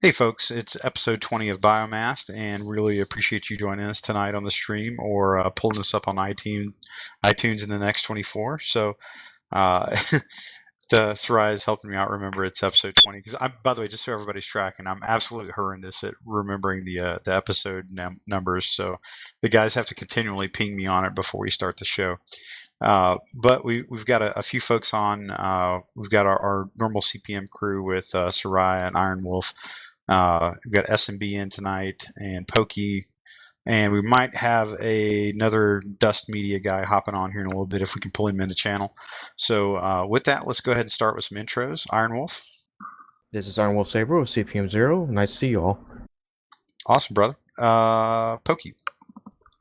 Hey folks, it's episode 20 of Biomassed, and really appreciate you joining us tonight on the stream or pulling us up on iTunes in the next 24. So, uh, Sarai is helping me out. Remember, it's episode 20 because by the way, just so everybody's tracking, I'm absolutely horrendous at remembering the episode numbers. So, the guys have to continually ping me on it before we start the show. But we've got a few folks on. We've got our normal CPM crew with Soraya and Iron Wolf. We've got SMB in tonight and Pokey, and we might have another Dust Media guy hopping on here in a little bit if we can pull him in the channel. So with that, let's go ahead and start with some intros. Iron Wolf. This is Iron Wolf Saber with CPM 0. Nice to see you all. Awesome, brother. Pokey.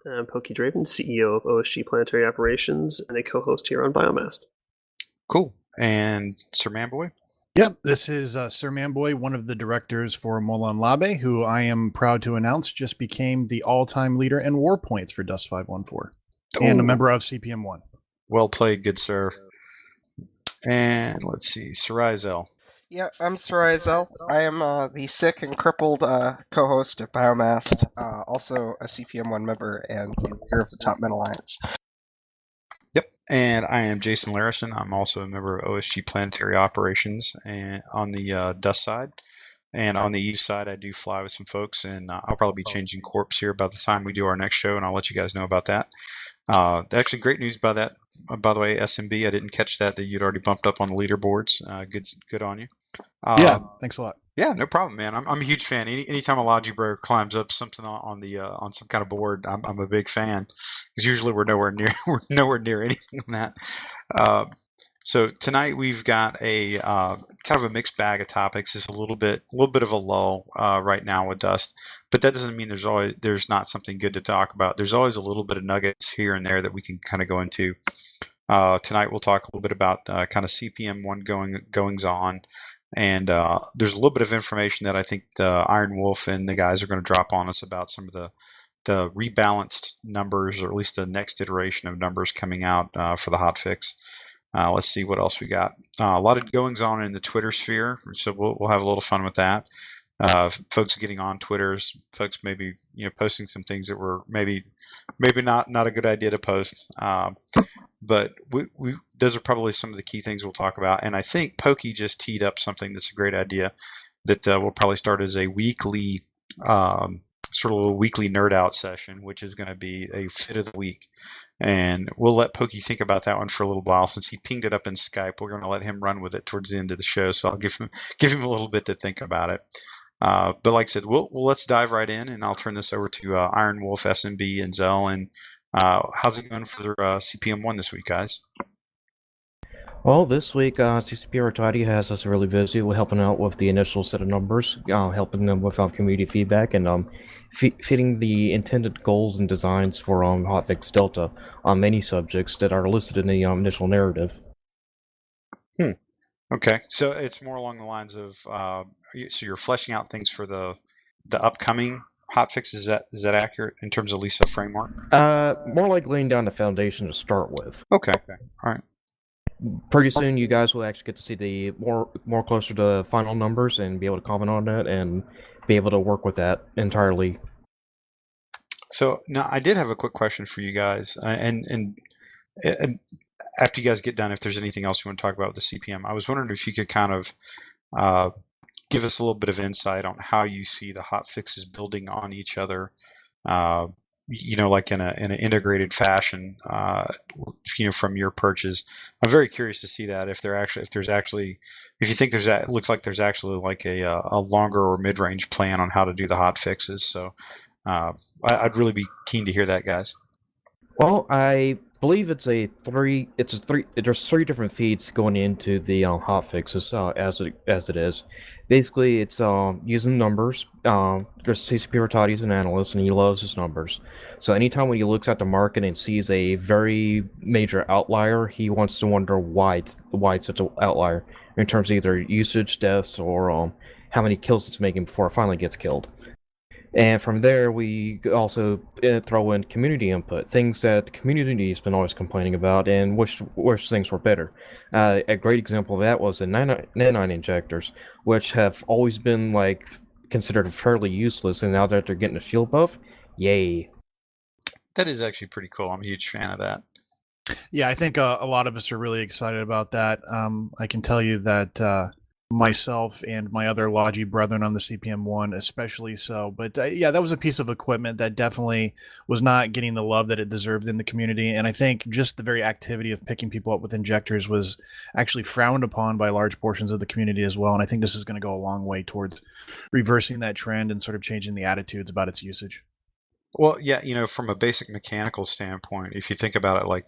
I'm Pokey Draven, CEO of OSG Planetary Operations and a co-host here on Biomassed. Cool. And Sir Manboy. Yep, this is Sir Manboy, one of the directors for Molan Labe, who I am proud to announce just became the all-time leader in war points for Dust 514, and a member of CPM 1. Well played, good sir. And let's see, Sarizel. Yeah, I'm Sarizel. I am the sick and crippled co-host of Biomassed, also a CPM 1 member and the leader of the Top Men Alliance. Yep, and I am Jason Larison. I'm also a member of OSG Planetary Operations and on the Dust side. And on the East side, I do fly with some folks, and I'll probably be changing corps here by the time we do our next show, and I'll let you guys know about that. Actually, great news by that. By the way, SMB, I didn't catch that you'd already bumped up on the leaderboards. Good on you. Yeah, thanks a lot. Yeah, no problem, man. I'm a huge fan. Anytime a Logi bro climbs up something on some kind of board, I'm a big fan. Because usually we're nowhere near anything on that. So tonight we've got a kind of a mixed bag of topics. It's a little bit of a lull right now with Dust, but that doesn't mean there's not something good to talk about. There's always a little bit of nuggets here and there that we can kind of go into. Tonight we'll talk a little bit about kind of CPM 1 goings on. And there's a little bit of information that I think the Iron Wolf and the guys are going to drop on us about some of the rebalanced numbers, or at least the next iteration of numbers coming out for the hotfix. Let's see what else we got. A lot of goings on in the Twitter sphere, so we'll have a little fun with that. Folks getting on Twitters, folks maybe posting some things that were maybe not a good idea to post. But those are probably some of the key things we'll talk about. And I think Pokey just teed up something that's a great idea that we'll probably start as a weekly, sort of a weekly nerd out session, which is going to be a fit of the week. And we'll let Pokey think about that one for a little while. Since he pinged it up in Skype, we're going to let him run with it towards the end of the show. So I'll give him a little bit to think about it. But like I said, let's dive right in, and I'll turn this over to Iron Wolf, SMB, and Zell. And how's it going for CPM 1 this week, guys? Well, this week, CCP Rotati has us really busy. We're helping out with the initial set of numbers, helping them with community feedback, and fitting the intended goals and designs for Hotfix Delta on many subjects that are listed in the initial narrative. Okay, so it's more along the lines of so you're fleshing out things for the upcoming hotfix. Is that accurate in terms of Lisa framework? More like laying down the foundation to start with. Okay. All right. Pretty soon, you guys will actually get to see the more closer to final numbers and be able to comment on that and be able to work with that entirely. So now I did have a quick question for you guys, and after you guys get done, if there's anything else you want to talk about with the CPM, I was wondering if you could kind of give us a little bit of insight on how you see the hotfixes building on each other. Like in an integrated fashion, from your perches. I'm very curious to see that if you think it looks like there's actually like a longer or mid-range plan on how to do the hot fixes. So I'd really be keen to hear that, guys. Well, I believe there's three different feeds going into the hot fixes as it is. Basically, it's using numbers. There's CCP Rotati is an analyst, and he loves his numbers. So anytime when he looks at the market and sees a very major outlier, he wants to wonder why it's such an outlier in terms of either usage, deaths, or how many kills it's making before it finally gets killed. And from there, we also throw in community input, things that the community has been always complaining about and wish things were better. A great example of that was the nanite injectors, which have always been like considered fairly useless, and now that they're getting a shield buff, yay. That is actually pretty cool. I'm a huge fan of that. Yeah, I think a lot of us are really excited about that. I can tell you that myself and my other Logi brethren on the CPM1 especially so. But yeah, that was a piece of equipment that definitely was not getting the love that it deserved in the community. And I think just the very activity of picking people up with injectors was actually frowned upon by large portions of the community as well. And I think this is going to go a long way towards reversing that trend and sort of changing the attitudes about its usage. Well, yeah, from a basic mechanical standpoint, if you think about it, like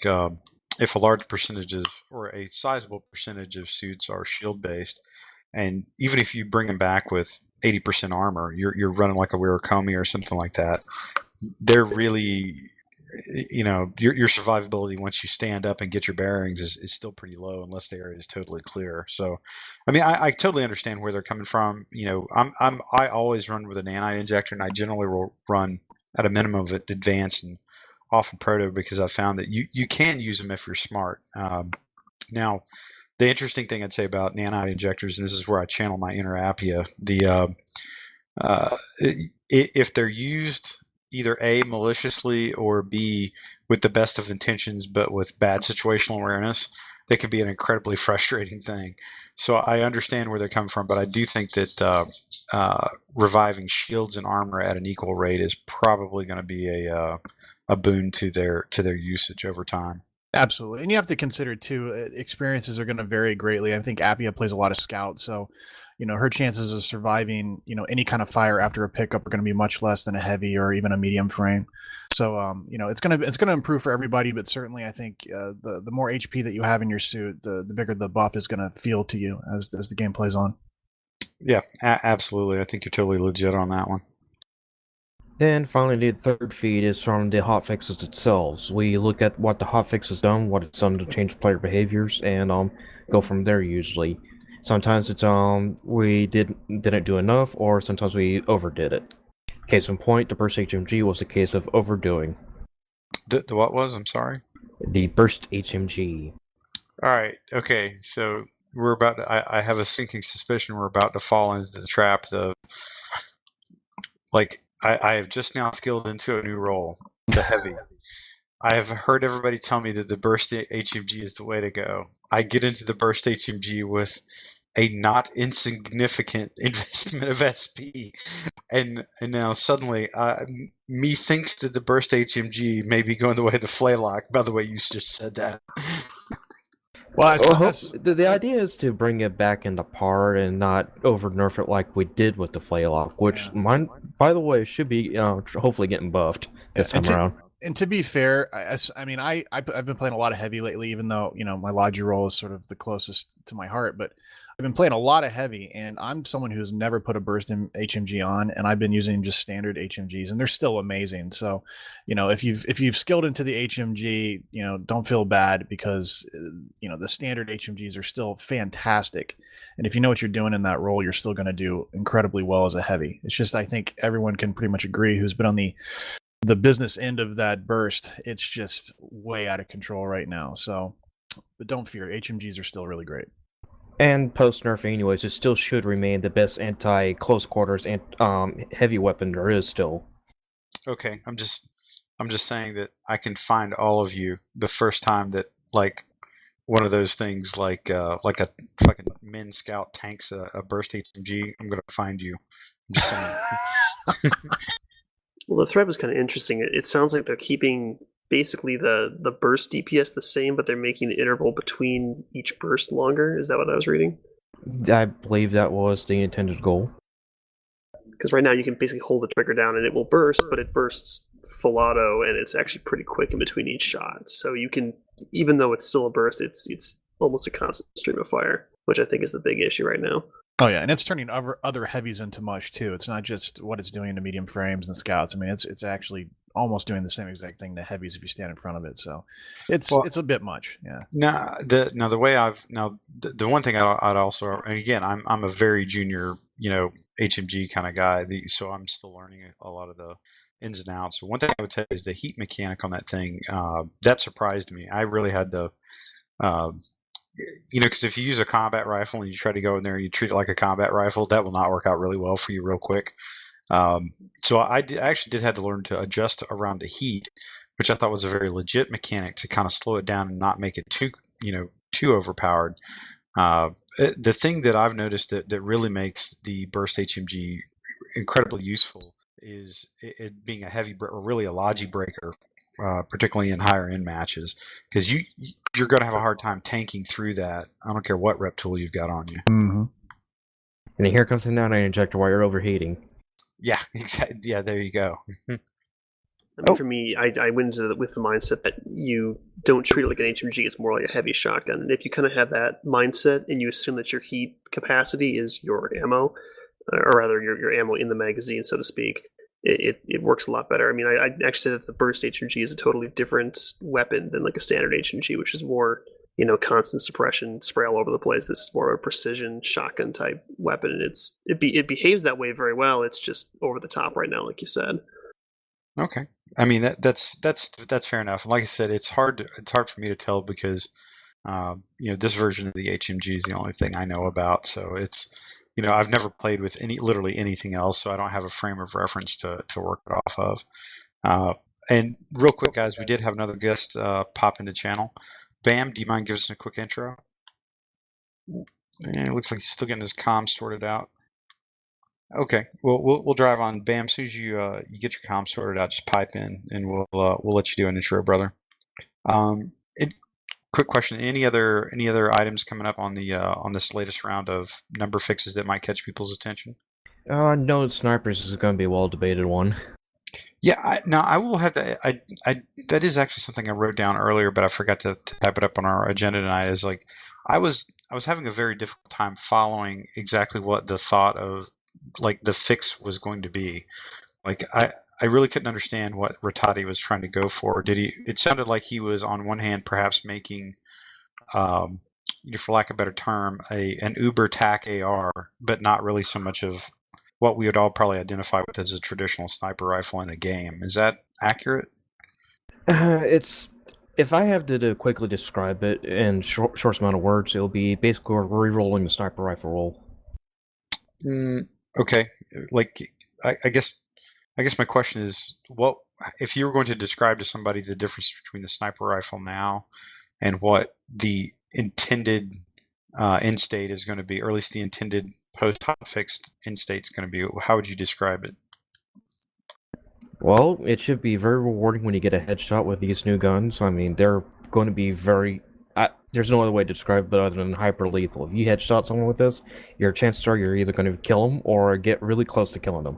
if a large percentage of, or a sizable percentage of suits are shield based, and even if you bring them back with 80% armor, you're running like a Wirakomi or something like that. They're really, your survivability once you stand up and get your bearings is still pretty low unless the area is totally clear. So, I mean, I totally understand where they're coming from. I always run with a nanite injector, and I generally will run at a minimum of advanced and often proto, because I found that you can use them if you're smart. Now, the interesting thing I'd say about nanite injectors, and this is where I channel my inner Appia, if they're used either A, maliciously, or B, with the best of intentions but with bad situational awareness, they can be an incredibly frustrating thing. So I understand where they're coming from, but I do think that reviving shields and armor at an equal rate is probably going to be a boon to their usage over time. Absolutely. And you have to consider, too, experiences are going to vary greatly. I think Appia plays a lot of scout, so her chances of surviving any kind of fire after a pickup are going to be much less than a heavy or even a medium frame. So it's going to improve for everybody, but certainly I think the more HP that you have in your suit, the bigger the buff is going to feel to you as the game plays on. Yeah, absolutely. I think you're totally legit on that one. Then finally, the third feed is from the hotfixes themselves. We look at what the hotfix has done, what it's done to change player behaviors, and go from there usually. Sometimes it's we didn't do enough, or sometimes we overdid it. Case in point, the burst HMG was a case of overdoing. The what was? I'm sorry. The burst HMG. All right. Okay. So we're about to, I have a sinking suspicion we're about to fall into the trap of, like, I have just now skilled into a new role, the heavy. I have heard everybody tell me that the burst HMG is the way to go. I get into the burst HMG with a not insignificant investment of SP, and now suddenly me thinks that the burst HMG may be going the way of the Flaylock. By the way, you just said that. Well, the idea is to bring it back into par and not over nerf it like we did with the Flaylock, which by the way, should be hopefully getting buffed this time around. And to be fair, I've been playing a lot of heavy lately, even though my Logi role is sort of the closest to my heart. But I've been playing a lot of heavy, and I'm someone who's never put a burst in HMG on, and I've been using just standard HMGs, and they're still amazing. So, if you've skilled into the HMG, don't feel bad, because the standard HMGs are still fantastic, and if you know what you're doing in that role, you're still going to do incredibly well as a heavy. It's just, I think everyone can pretty much agree who's been on the business end of that burst, it's just way out of control right now. So, but don't fear, HMGs are still really great. And post-nerf anyways, it still should remain the best anti-close quarters and heavy weapon there is still. Okay, I'm just saying that I can find all of you the first time that, like, one of those things, like a fucking Min Scout tanks a burst HMG. I'm gonna find you. I'm just saying. Well, the thread was kind of interesting. It sounds like they're keeping basically the burst DPS the same, but they're making the interval between each burst longer. Is that what I was reading? I believe that was the intended goal. Because right now you can basically hold the trigger down and it will burst, but it bursts full auto, and it's actually pretty quick in between each shot. So you can, even though it's still a burst, it's almost a constant stream of fire, which I think is the big issue right now. Oh yeah, and it's turning other heavies into mush too. It's not just what it's doing to medium frames and scouts. I mean, it's actually almost doing the same exact thing to heavies if you stand in front of it. So it's a bit much. Yeah. The one thing I'd also, and again, I'm a very junior, HMG kind of guy, so I'm still learning a lot of the ins and outs. So one thing I would tell you is the heat mechanic on that thing that surprised me. I really had to because if you use a combat rifle and you try to go in there and you treat it like a combat rifle, that will not work out really well for you real quick. So I actually did have to learn to adjust around the heat, which I thought was a very legit mechanic to kind of slow it down and not make it too overpowered. The thing that I've noticed that really makes the burst HMG incredibly useful is it being a heavy or really a logi breaker, particularly in higher end matches, because you're going to have a hard time tanking through that. I don't care what rep tool you've got on you. Mm-hmm. And here comes the nano injector while you're overheating. Yeah, exactly. Yeah, there you go. I mean, for me, I went into with the mindset that you don't treat it like an HMG; it's more like a heavy shotgun. And if you kind of have that mindset and you assume that your heat capacity is your ammo, or rather your ammo in the magazine, so to speak, it works a lot better. I mean, I actually say that the burst HMG is a totally different weapon than like a standard HMG, which is more constant suppression, spray all over the place. This is more of a precision shotgun type weapon, and it behaves that way very well. It's just over the top right now, like you said. Okay. I mean that's fair enough. Like I said, it's hard for me to tell because this version of the HMG is the only thing I know about. So it's I've never played with literally anything else, so I don't have a frame of reference to work it off of. And real quick, guys, we did have another guest pop into channel. Bam, do you mind giving us a quick intro? And it looks like he's still getting his comms sorted out. Okay, well, we'll drive on. Bam, as soon as you get your comms sorted out, just pipe in, and we'll let you do an intro, brother. Quick question: any other items coming up on this latest round of number fixes that might catch people's attention? No, snipers is going to be a well debated one. Yeah, I will have to. That is actually something I wrote down earlier, but I forgot to type it up on our agenda tonight. Is like I was having a very difficult time following exactly what the thought of like the fix was going to be. Like I really couldn't understand what Rattati was trying to go for. It sounded like he was on one hand perhaps making, for lack of a better term, an Uber TAC AR, but not really so much of what we would all probably identify with as a traditional sniper rifle in a game. Is that accurate? It's if I have to quickly describe it in short amount of words, it'll be basically re-rolling the sniper rifle roll. Okay, like I guess my question is, what if you were going to describe to somebody the difference between the sniper rifle now and what the intended end state is going to be, or at least the intended post-hot fixed end state is going to be? How would you describe it? Well, it should be very rewarding when you get a headshot with these new guns. I mean, they're going to be very... there's no other way to describe it other than hyper lethal. If you headshot someone with this, your chances are you're either going to kill them or get really close to killing them.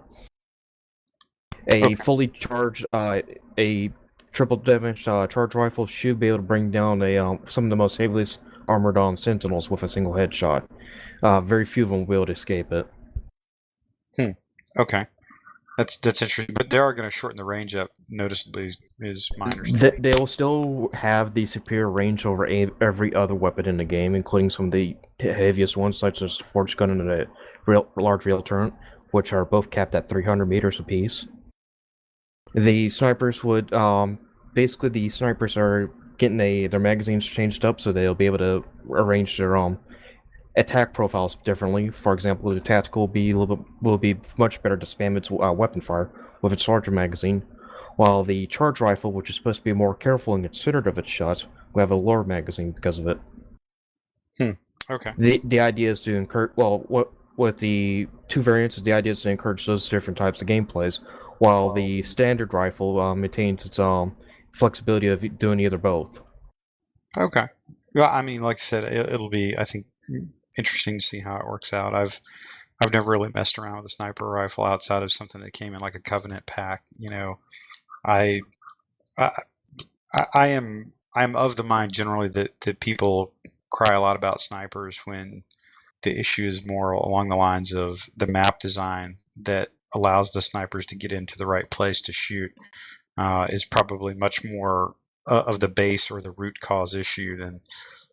A fully charged, a triple damage charge rifle should be able to bring down some of the most heavily armored sentinels with a single headshot. Very few of them will be able to escape it. Okay. That's interesting, but they are going to shorten the range up noticeably, is my understanding. They will still have the superior range over every other weapon in the game, including some of the heaviest ones, such as the Forge Gun and the large rail turret, which are both capped at 300 meters apiece. The snipers would basically the snipers are getting their magazines changed up, so they'll be able to arrange their attack profiles differently. For example, the tactical will be much better to spam its weapon fire with its larger magazine, while the charge rifle, which is supposed to be more careful and considerate of its shots, will have a lower magazine because of it. Okay. The idea is to encourage. Well, with the two variants, the idea is to encourage those different types of gameplays, while the standard rifle maintains its flexibility of doing either both. Okay. Well, I mean, like I said, it'll be, I think, interesting to see how it works out. I've never really messed around with a sniper rifle outside of something that came in like a Covenant pack. I am of the mind generally that people cry a lot about snipers when the issue is more along the lines of the map design that allows the snipers to get into the right place to shoot is probably much more of the base or the root cause issue than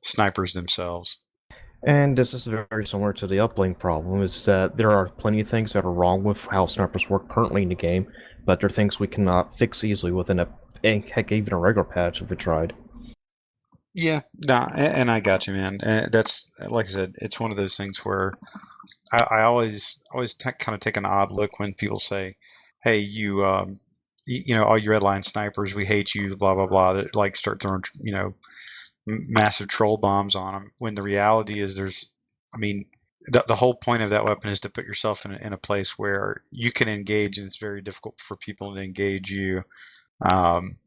snipers themselves. And this is very similar to the uplink problem, is that there are plenty of things that are wrong with how snipers work currently in the game, but there are things we cannot fix easily within heck, even a regular patch if we tried. Yeah, nah, and I got you, man. That's like I said, it's one of those things where I always kind of take an odd look when people say, "Hey, you know, all you red line snipers, we hate you," blah blah blah. That like start throwing, you know, massive troll bombs on them. When the reality is, I mean, the whole point of that weapon is to put yourself in a place where you can engage, and it's very difficult for people to engage you. Um,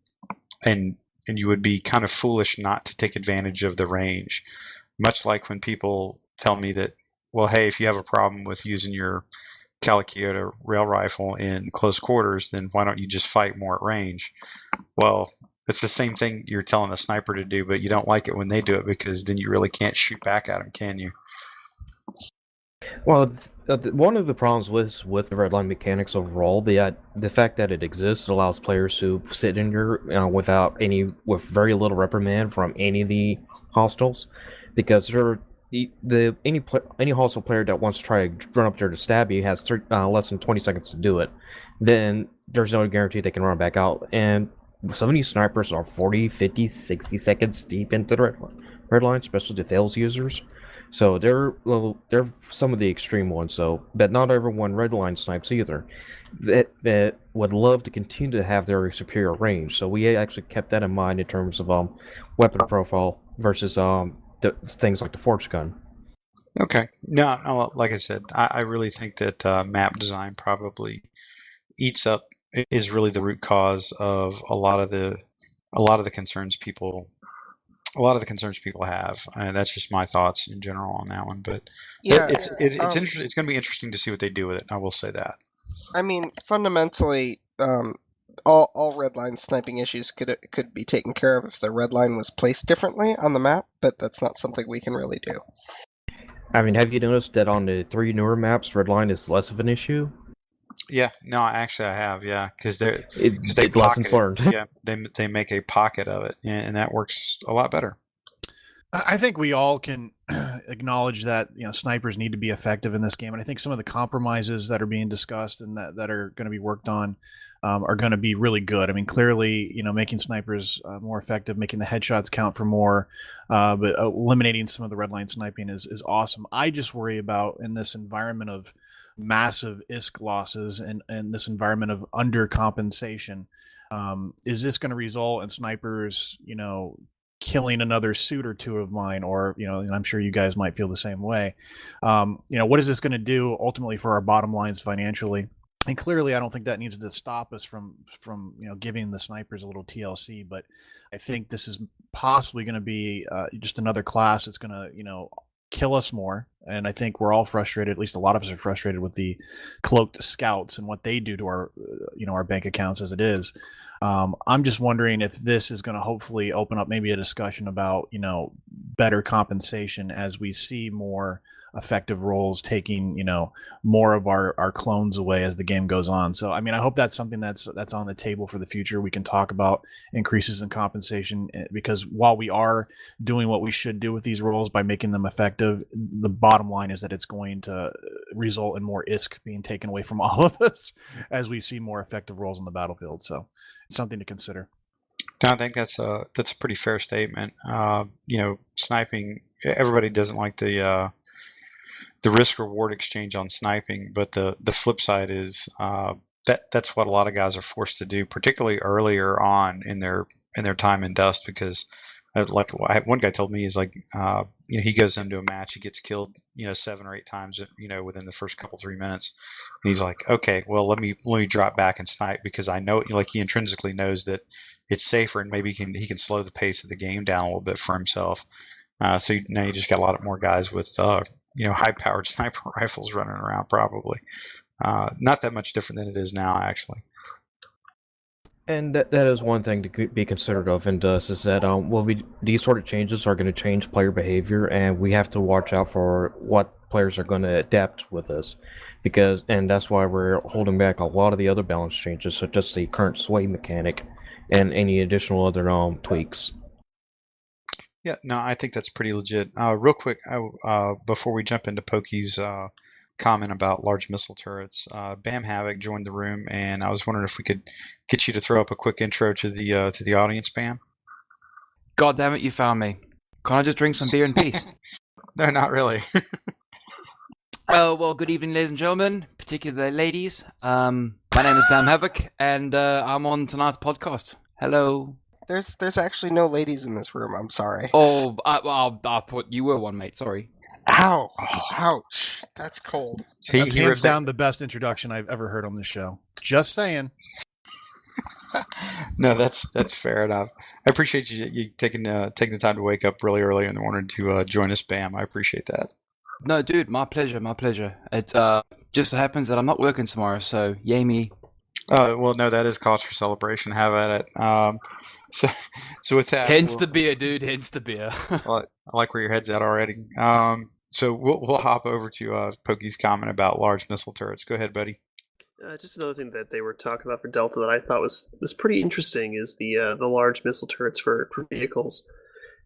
and and you would be kind of foolish not to take advantage of the range. Much like when people tell me that, well, hey, if you have a problem with using your Calichiota rail rifle in close quarters, then why don't you just fight more at range? Well, it's the same thing you're telling a sniper to do, but you don't like it when they do it because then you really can't shoot back at them, can you? Well, one of the problems with the redline mechanics overall, the fact that it exists allows players to sit in your with very little reprimand from any of the hostiles, because any hostile player that wants to try to run up there to stab you has less than 20 seconds to do it. Then there's no guarantee they can run back out, and some of these snipers are 40, 50, 60 seconds deep into the red line, especially the Thales users. So they're some of the extreme ones. So, but not everyone redline snipes either. That would love to continue to have their superior range. So we actually kept that in mind in terms of weapon profile versus things like the force gun. Okay. No, no, like I said, I really think that map design probably eats up is really the root cause of a lot of the concerns people have, and that's just my thoughts in general on that one. But Yeah, it's interesting. It's going to be interesting to see what they do with it. I will say that. I mean, fundamentally, all redline sniping issues could be taken care of if the red line was placed differently on the map, but that's not something we can really do. I mean, have you noticed that on the three newer maps, redline is less of an issue? Yeah, no, actually I have, yeah, because they Lessons pocket it. learned. Yeah, they make a pocket of it, and that works a lot better. I think we all can acknowledge that snipers need to be effective in this game, and I think some of the compromises that are being discussed and that are going to be worked on are going to be really good. I mean, clearly, making snipers more effective, making the headshots count for more, but eliminating some of the red line sniping is awesome. I just worry about in this environment of massive ISK losses and this environment of undercompensation. Is this going to result in snipers, killing another suit or two of mine, or and I'm sure you guys might feel the same way. What is this going to do ultimately for our bottom lines financially? And clearly, I don't think that needs to stop us from giving the snipers a little TLC. But I think this is possibly going to be just another class that's going to kill us more. And I think we're all frustrated. At least a lot of us are frustrated with the cloaked scouts and what they do to our our bank accounts as it is. I'm just wondering if this is going to hopefully open up maybe a discussion about better compensation as we see more effective roles taking more of our clones away as the game goes on. So I mean, I hope that's something that's on the table for the future. We can talk about increases in compensation, because while we are doing what we should do with these roles by making them effective, the bottom line is that it's going to result in more ISK being taken away from all of us as we see more effective roles on the battlefield. So it's something to consider. I think that's a pretty fair statement. Sniping. Everybody doesn't like the risk reward exchange on sniping, but the flip side is that's what a lot of guys are forced to do, particularly earlier on in their time in Dust, because like one guy told me, he's like, he goes into a match, he gets killed, 7 or 8 times, within the first couple 3 minutes, and he's like, okay, well let me drop back and snipe, because I know, like, he intrinsically knows that it's safer, and maybe he can slow the pace of the game down a little bit for himself. So now you just got a lot more guys with high-powered sniper rifles running around, probably. Not that much different than it is now, actually. And that is one thing to be considered of in Dust, is that these sort of changes are going to change player behavior, and we have to watch out for what players are going to adapt with this, and that's why we're holding back a lot of the other balance changes, such as the current sway mechanic and any additional other tweaks. Yeah, no, I think that's pretty legit. Real quick, before we jump into Pokey's comment about large missile turrets, Bam Havoc joined the room, and I was wondering if we could get you to throw up a quick intro to the audience, Bam. God damn it, you found me. Can't I just drink some beer in peace? No, not really. Oh, well, good evening, ladies and gentlemen, particularly ladies. My name is Bam Havoc, and I'm on tonight's podcast. Hello. There's actually no ladies in this room. I'm sorry. Oh, I thought you were one, mate. Sorry. Ow! Ouch! That's cold. That's He hands ripped down the best introduction I've ever heard on this show. Just saying. No, that's fair enough. I appreciate you taking the time to wake up really early in the morning to join us, Bam. I appreciate that. No, dude, my pleasure, my pleasure. It just so happens that I'm not working tomorrow, so yay me. Well, no, that is cause for celebration. Have at it. So with that, Hence the beer, dude. Hence the beer. I like where your head's at already. So we'll hop over to Pokey's comment about large missile turrets. Go ahead, buddy. Just another thing that they were talking about for Delta that I thought was pretty interesting is the large missile turrets for vehicles.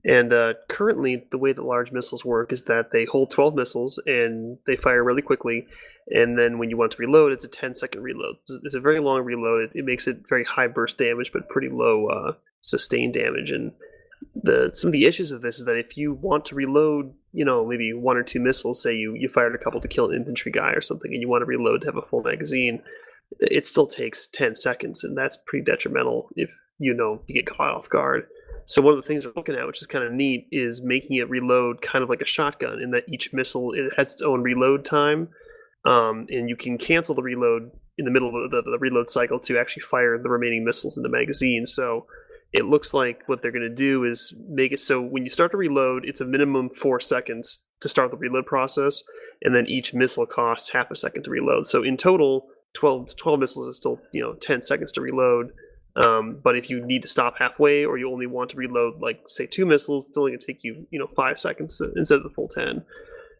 And currently, the way that large missiles work is that they hold 12 missiles and they fire really quickly. And then when you want to reload, it's a 10-second reload. It's a very long reload. It makes it very high burst damage, but pretty low sustained damage. And some of the issues of this is that if you want to reload, maybe one or two missiles, say you fired a couple to kill an infantry guy or something, and you want to reload to have a full magazine, it still takes 10 seconds, and that's pretty detrimental if you get caught off guard. So one of the things we're looking at, which is kind of neat, is making it reload kind of like a shotgun, in that each missile it has its own reload time, and you can cancel the reload in the middle of the reload cycle to actually fire the remaining missiles in the magazine. So it looks like what they're going to do is make it so when you start to reload, it's a minimum 4 seconds to start the reload process, and then each missile costs half a second to reload. So in total, 12 missiles is still 10 seconds to reload. But if you need to stop halfway, or you only want to reload, like say 2 missiles, it's only going to take you 5 seconds instead of the full 10.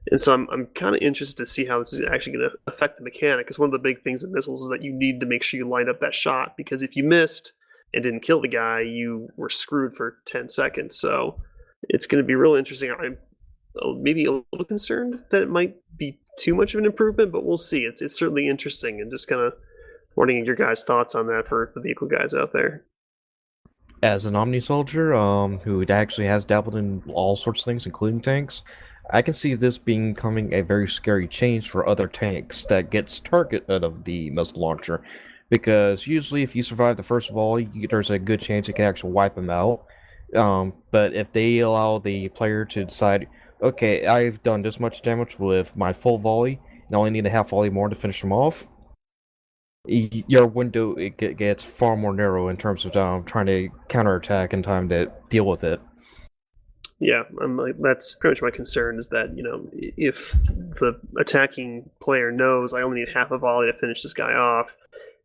And so I'm kind of interested to see how this is actually going to affect the mechanic, because one of the big things in missiles is that you need to make sure you line up that shot, because if you missed and didn't kill the guy, you were screwed for 10 seconds. So it's going to be real interesting. I'm maybe a little concerned that it might be too much of an improvement, but we'll see. It's certainly interesting, and just kind of wanting your guys' thoughts on that for the vehicle guys out there. As an Omni soldier, who actually has dabbled in all sorts of things, including tanks, I can see this becoming a very scary change for other tanks that gets target out of the missile launcher. Because usually if you survive the first volley, there's a good chance you can actually wipe them out. But if they allow the player to decide, okay, I've done this much damage with my full volley, and I only need a half volley more to finish them off, your window gets far more narrow in terms of trying to counterattack in time to deal with it. Yeah, that's pretty much my concern, is that if the attacking player knows I only need half a volley to finish this guy off,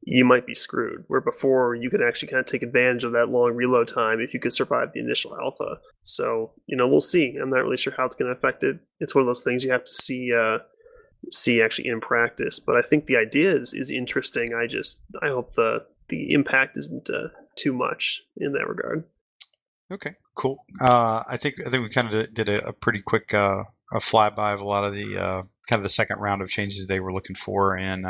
you might be screwed. Where before you could actually kind of take advantage of that long reload time if you could survive the initial alpha. So we'll see. I'm not really sure how it's going to affect it. It's one of those things you have to see actually in practice. But I think the idea is interesting. I hope the impact isn't too much in that regard. Okay, cool. I think we kind of did a pretty quick a flyby of a lot of the kind of the second round of changes they were looking for, and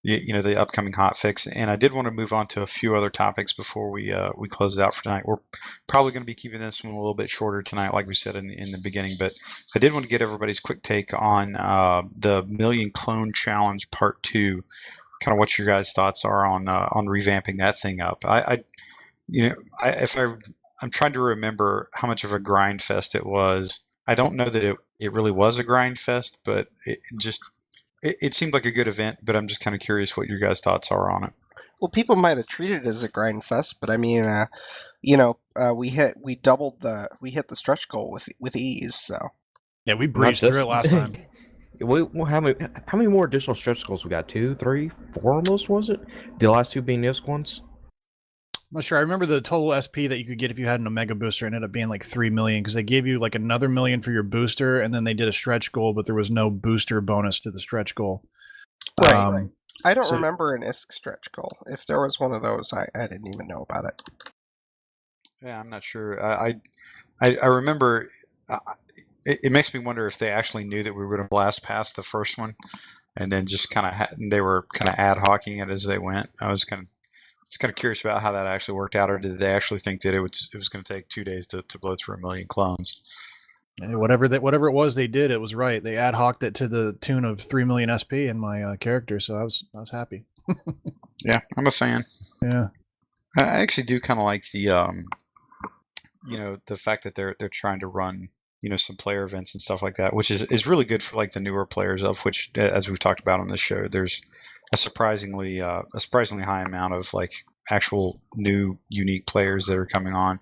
the upcoming hotfix. And I did want to move on to a few other topics before we close it out for tonight. We're probably going to be keeping this one a little bit shorter tonight, like we said in the beginning. But I did want to get everybody's quick take on the Million Clone Challenge Part 2. Kind of what your guys' thoughts are on revamping that thing up. I'm trying to remember how much of a grind fest it was. I don't know that it really was a grind fest, but it seemed like a good event. But I'm just kind of curious what your guys' thoughts are on it. Well, people might have treated it as a grind fest, but I mean, we hit the stretch goal with ease. So yeah, we breezed through it last time. How many more additional stretch goals we got? 2, 3, 4 almost, was it? The last 2 being disc ones? I'm not sure. I remember the total SP that you could get if you had an Omega booster ended up being like 3 million, because they gave you like another million for your booster, and then they did a stretch goal, but there was no booster bonus to the stretch goal. Right. I don't remember an ISK stretch goal. If there was one of those, I didn't even know about it. Yeah, I'm not sure. I remember. It makes me wonder if they actually knew that we were going to blast past the first one, and then just kind of they were kind of ad hocing it as they went. I was kind of was kind of curious about how that actually worked out, or did they actually think that it was going to take 2 days to blow through 1 million clones? And whatever it was they did, it was right. They ad hoc'd it to the tune of 3 million SP in my character, so I was happy. Yeah, I'm a fan. Yeah. I actually do kind of like the the fact that they're trying to run some player events and stuff like that, which is really good for like the newer players, of which, as we've talked about on this show, there's a surprisingly high amount of like actual new unique players that are coming on.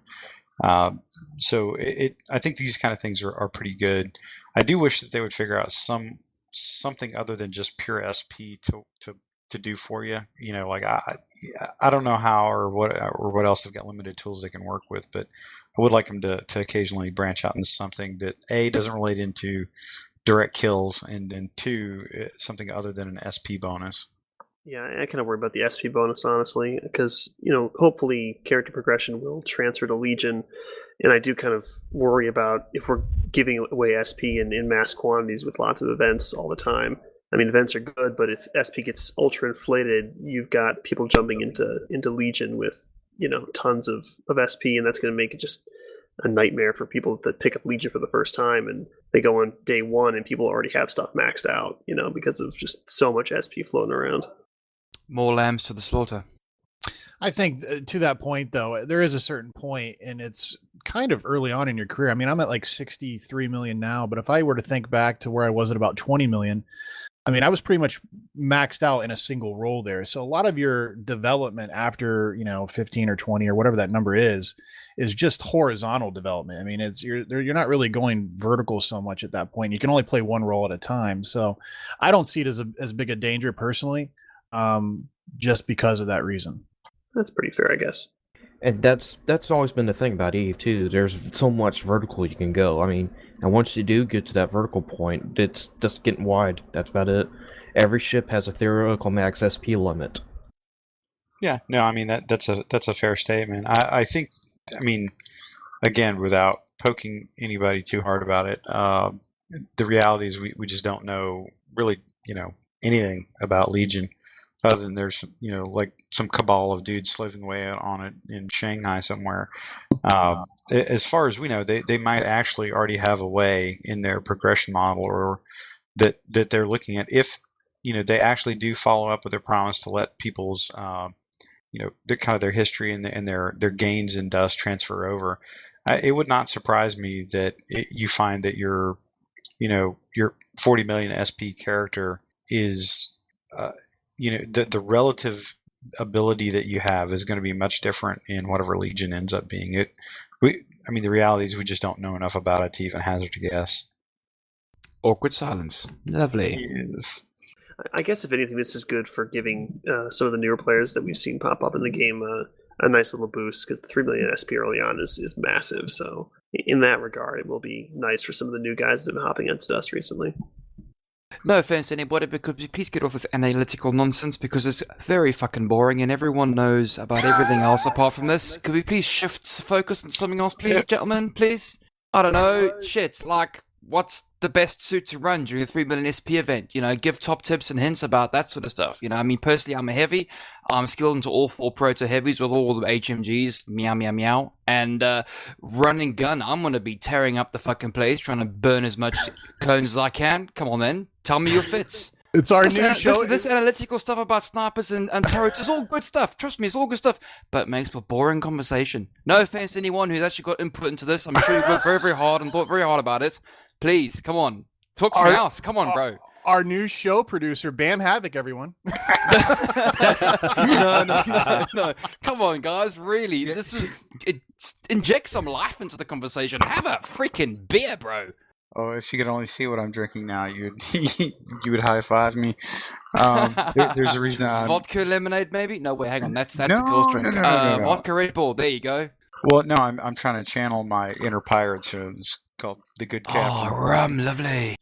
So I think these kind of things are pretty good. I do wish that they would figure out something other than just pure SP to do for you. Like I don't know how or what else they've got limited tools they can work with, but I would like them to occasionally branch out into something that A, doesn't relate into direct kills, and then 2, something other than an SP bonus. Yeah, I kind of worry about the SP bonus, honestly, because, hopefully character progression will transfer to Legion, and I do kind of worry about if we're giving away SP in mass quantities with lots of events all the time. I mean, events are good, but if SP gets ultra inflated, you've got people jumping into Legion with, tons of SP, and that's going to make it just a nightmare for people that pick up Legion for the first time, and they go on day 1 and people already have stuff maxed out, because of just so much SP floating around. More lambs to the slaughter. I think to that point, though, there is a certain point, and it's kind of early on in your career. I mean, I'm at like 63 million now, but if I were to think back to where I was at about 20 million, I mean, I was pretty much maxed out in a single role there. So a lot of your development after, 15 or 20 or whatever that number is just horizontal development. I mean, you're not really going vertical so much at that point. You can only play one role at a time. So I don't see it as big a danger personally, just because of that reason. That's pretty fair, I guess. And that's always been the thing about Eve too. There's so much vertical you can go. I mean, and once you do get to that vertical point, it's just getting wide. That's about it. Every ship has a theoretical max SP limit. Yeah, no, I mean that's a fair statement. I think, I mean, again, without poking anybody too hard about it, the reality is we just don't know really anything about Legion. Other than there's, like some cabal of dudes slaving away on it in Shanghai somewhere. As far as we know, they might actually already have a way in their progression model, or that they're looking at, if they actually do follow up with their promise to let people's their kind of their history and their gains in dust transfer over. It would not surprise me that you find that your 40 million SP character is the relative ability that you have is going to be much different in whatever Legion ends up being. The reality is we just don't know enough about it to even hazard a guess. Awkward silence. Lovely. Yes. I guess if anything, this is good for giving some of the newer players that we've seen pop up in the game a nice little boost, because the 3 million SP early on is massive. So in that regard, it will be nice for some of the new guys that have been hopping onto Dust recently. No offense to anybody, but could you please get off this analytical nonsense, because it's very fucking boring and everyone knows about everything else apart from this. Could we please shift focus on something else, please, gentlemen, please? I don't know, shit, like, what's the best suit to run during a 3 million SP event? Give top tips and hints about that sort of stuff. I mean, personally, I'm a heavy. I'm skilled into all 4 proto heavies with all the HMGs, meow, meow, meow. And running gun, I'm going to be tearing up the fucking place, trying to burn as much clones as I can. Come on, then. Tell me your fits. It's our new show. This analytical stuff about snipers and turrets is all good stuff. Trust me, it's all good stuff. But it makes for boring conversation. No offense to anyone who's actually got input into this. I'm sure you worked very, very hard and thought very hard about it. Please, come on. Talk some else. Come on, bro. Our new show producer, Bam Havoc, everyone. No. Come on, guys. Really, inject some life into the conversation. Have a freaking beer, bro. Oh, if you could only see what I'm drinking now, you would high five me. There's a reason. Vodka lemonade, maybe? No, wait, hang on. That's a cool drink. No. Vodka Red Bull. There you go. Well, no, I'm trying to channel my inner pirate, so it's called the Good Captain. Oh, rum, lovely.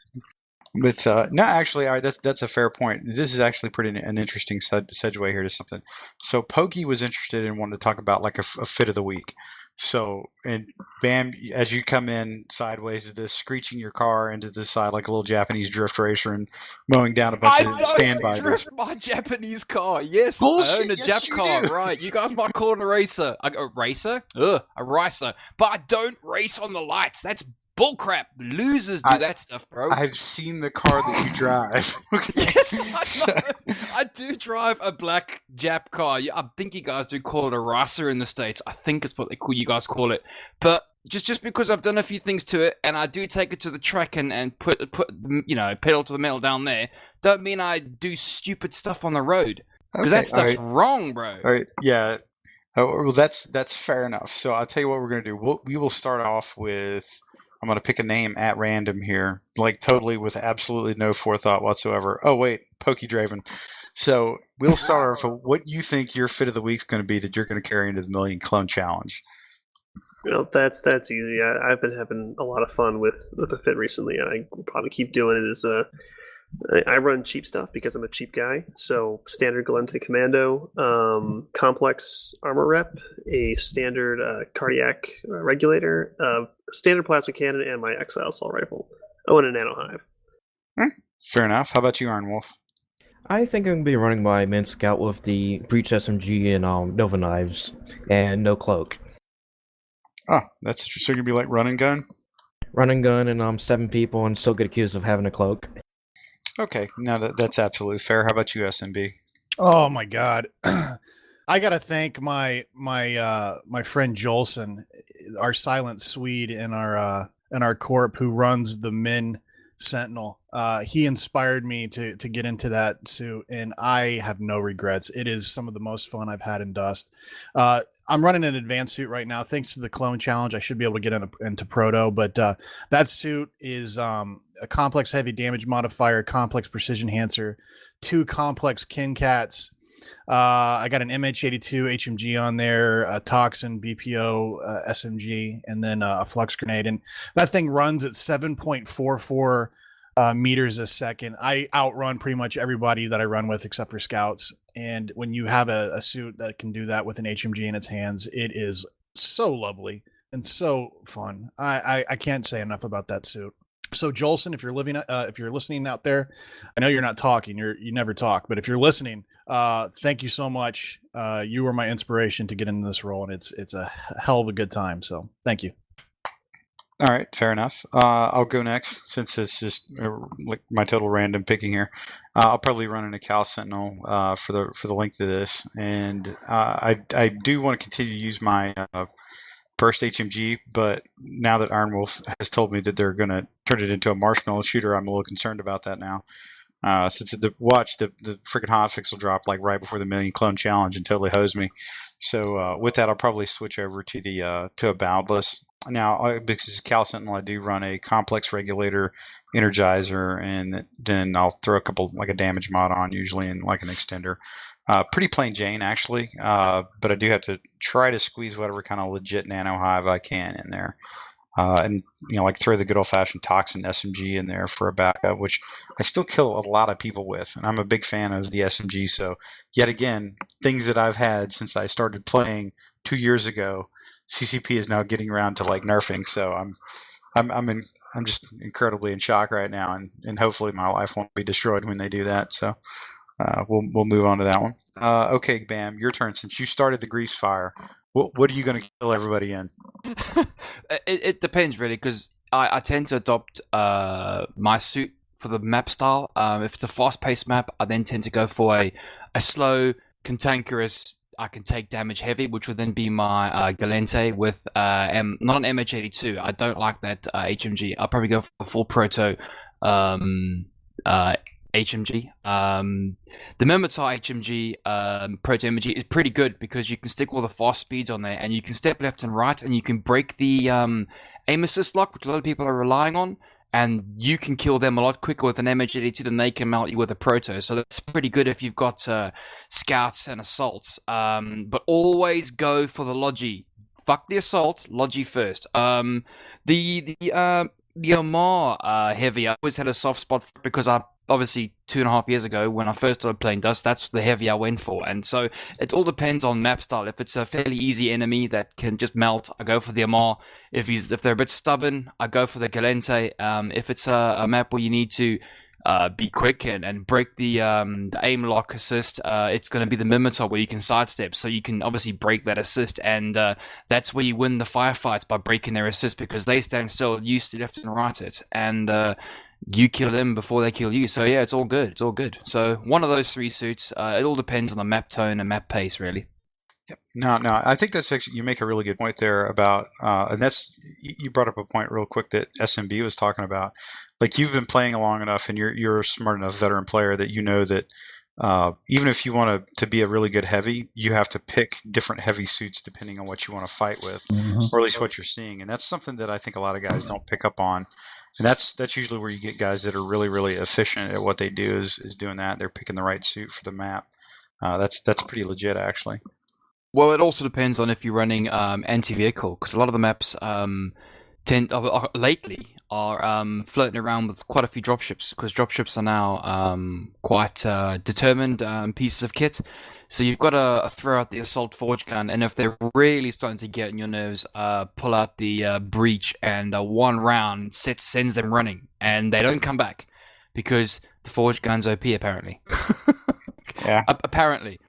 But no, actually, that's a fair point. This is actually an interesting segue here to something. So Pokey was interested in wanting to talk about like a fit of the week. So, and bam, as you come in sideways to this, screeching your car into the side like a little Japanese drift racer and mowing down a bunch I of don't sandbagers. drift my Japanese car. Yes, I Bullshit, own a yes, Jap you car. do. Right, you guys might call it a racer. A racer? Ugh, a racer. But I don't race on the lights. That's bullcrap. Losers do that stuff, bro. I've seen the car that you drive. Okay. Yes, I know. I do drive a black Jap car. I think you guys do call it a racer in the States. I think it's what you guys call it. But just because I've done a few things to it, and I do take it to the track and put pedal to the metal down there, don't mean I do stupid stuff on the road. Because that stuff's wrong, bro. All right. Yeah. Well, that's fair enough. So I'll tell you what we're gonna do. We will start off with. I'm gonna pick a name at random here, like totally with absolutely no forethought whatsoever. Oh wait, Pokey Draven. So we'll start off with what you think your fit of the week's going to be that you're going to carry into the Million Clone Challenge. That's easy. I've been having a lot of fun with the fit recently. I will probably keep doing it. Is I run cheap stuff because I'm a cheap guy. So standard Galente Commando, complex armor rep, a standard cardiac regulator, standard plasma cannon, and my Exile assault rifle. Oh, and a nano hive. Fair enough. How about you, Iron Wolf? I think I'm going to be running my Min Scout with the Breach SMG and Nova Knives, and no cloak. Oh, that's so you're going to be like run and gun? Run and gun and stabbing people and still get accused of having a cloak. Okay, now that's absolutely fair. How about you, SMB? Oh my God. I gotta thank my friend Jolson, our silent Swede in our corp who runs the Min Sentinel. He inspired me to get into that suit, and I have no regrets. It is some of the most fun I've had in Dust. I'm running an advanced suit right now. Thanks to the Clone Challenge, I should be able to get into Proto, but that suit is a complex heavy damage modifier, complex precision enhancer, 2 complex kin cats. I got an MH82 HMG on there, a Toxin BPO SMG, and then a flux grenade. And that thing runs at 7.44 meters a second. I outrun pretty much everybody that I run with except for scouts. And when you have a suit that can do that with an HMG in its hands, it is so lovely and so fun. I can't say enough about that suit. So Jolson, if you're listening out there, I know you're not talking, you never talk, but if you're listening, thank you so much. You were my inspiration to get into this role, and it's a hell of a good time. So thank you. All right, fair enough. I'll go next since it's just like my total random picking here. I'll probably run in a Cal Sentinel for the length of this, and I do want to continue to use my burst HMG, but now that Iron Wolf has told me that they're going to turn it into a marshmallow shooter, I'm a little concerned about that now. Since the freaking hotfix will drop like right before the Million Clone Challenge and totally hose me. So with that, I'll probably switch over to a boundless. Now, because it's a Cal Sentinel, I do run a complex regulator, energizer, and then I'll throw a couple like a damage mod on usually and like an extender. Pretty plain Jane actually, but I do have to try to squeeze whatever kind of legit nano hive I can in there. And like throw the good old-fashioned Toxin SMG in there for a backup, which I still kill a lot of people with, and I'm a big fan of the SMG. So, yet again, things that I've had since I started playing 2 years ago, CCP is now getting around to like nerfing. So I'm just incredibly in shock right now, and hopefully my life won't be destroyed when they do that. So. We'll move on to that one. Okay, Bam, your turn. Since you started the grease fire, what are you going to kill everybody in? It depends really, because I tend to adopt my suit for the map style. If it's a fast-paced map, I then tend to go for a slow, cantankerous. I can take damage heavy, which would then be my Galente with not an MH82. I don't like that HMG. I'll probably go for full proto. HMG. The Mimitar HMG, Proto MG is pretty good because you can stick all the fast speeds on there and you can step left and right and you can break the aim assist lock, which a lot of people are relying on, and you can kill them a lot quicker with an MH82 than they can melt you with a Proto. So that's pretty good if you've got scouts and assaults. But always go for the Logi. Fuck the assault, Logi first. The Omar heavy, I always had a soft spot for it because I obviously 2.5 years ago when I first started playing Dust, that's the heavy I went for. And so it all depends on map style. If it's a fairly easy enemy that can just melt, I go for the Amar. If they're a bit stubborn, I go for the Galente. If it's a map where you need to be quick and break the aim lock assist, it's going to be the Mimitar where you can sidestep, so you can obviously break that assist, and that's where you win the firefights, by breaking their assist, because they stand still, you left and right it, and you kill them before they kill you. So yeah, it's all good. It's all good. So one of those 3 suits. It all depends on the map tone and map pace, really. Yep. No, I think that's actually, you make a really good point there about, and that's, you brought up a point real quick that SMB was talking about. Like, you've been playing long enough, and you're a smart enough veteran player that you know that even if you want to be a really good heavy, you have to pick different heavy suits depending on what you want to fight with, or at least what you're seeing. And that's something that I think a lot of guys don't pick up on. And that's usually where you get guys that are really, really efficient at what they do is doing that. They're picking the right suit for the map. That's pretty legit, actually. Well, it also depends on if you're running anti-vehicle, because a lot of the maps lately are floating around with quite a few dropships, because dropships are now quite determined pieces of kit. So you've got to throw out the assault forge gun, and if they're really starting to get on your nerves, pull out the breach, and one round sends them running, and they don't come back because the forge gun's OP apparently. Yeah. Apparently.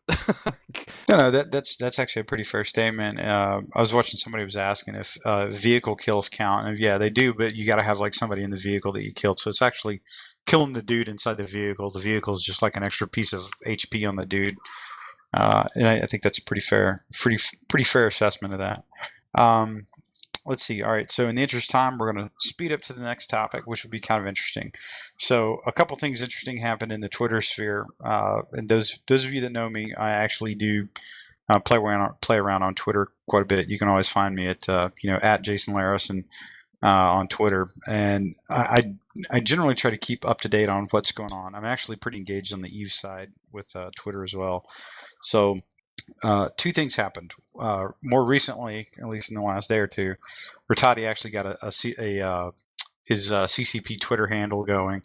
No, that's actually a pretty fair statement. I was watching, somebody was asking if vehicle kills count, and yeah, they do, but you got to have like somebody in the vehicle that you killed. So it's actually killing the dude inside the vehicle. The vehicle is just like an extra piece of HP on the dude, and I think that's a pretty fair assessment of that. Let's see. All right. So in the interest of time, we're going to speed up to the next topic, which would be kind of interesting. So a couple things interesting happened in the Twitter sphere. And those of you that know me, I actually do play around on Twitter quite a bit. You can always find me at at Jason Larison on Twitter, and I generally try to keep up to date on what's going on. I'm actually pretty engaged on the Eve side with Twitter as well. So. 2 things happened. More recently, at least in the last day or two, Rattati actually got his CCP Twitter handle going,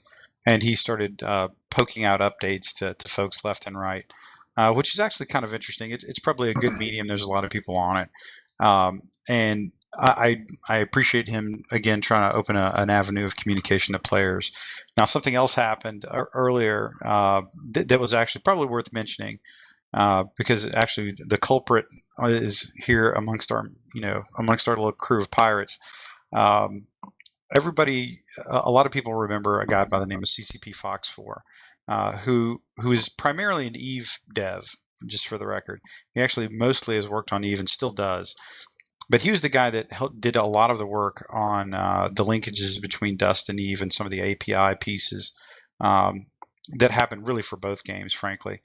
and he started poking out updates to folks left and right, which is actually kind of interesting. It's probably a good medium. There's a lot of people on it, and I appreciate him again trying to open an avenue of communication to players. Now, something else happened earlier that was actually probably worth mentioning. Because actually the culprit is here amongst our little crew of pirates. Everybody, a lot of people remember a guy by the name of CCP Fox 4, who is primarily an Eve dev, just for the record. He actually mostly has worked on Eve and still does. But he was the guy that did a lot of the work on the linkages between Dust and Eve and some of the API pieces that happened really for both games, frankly.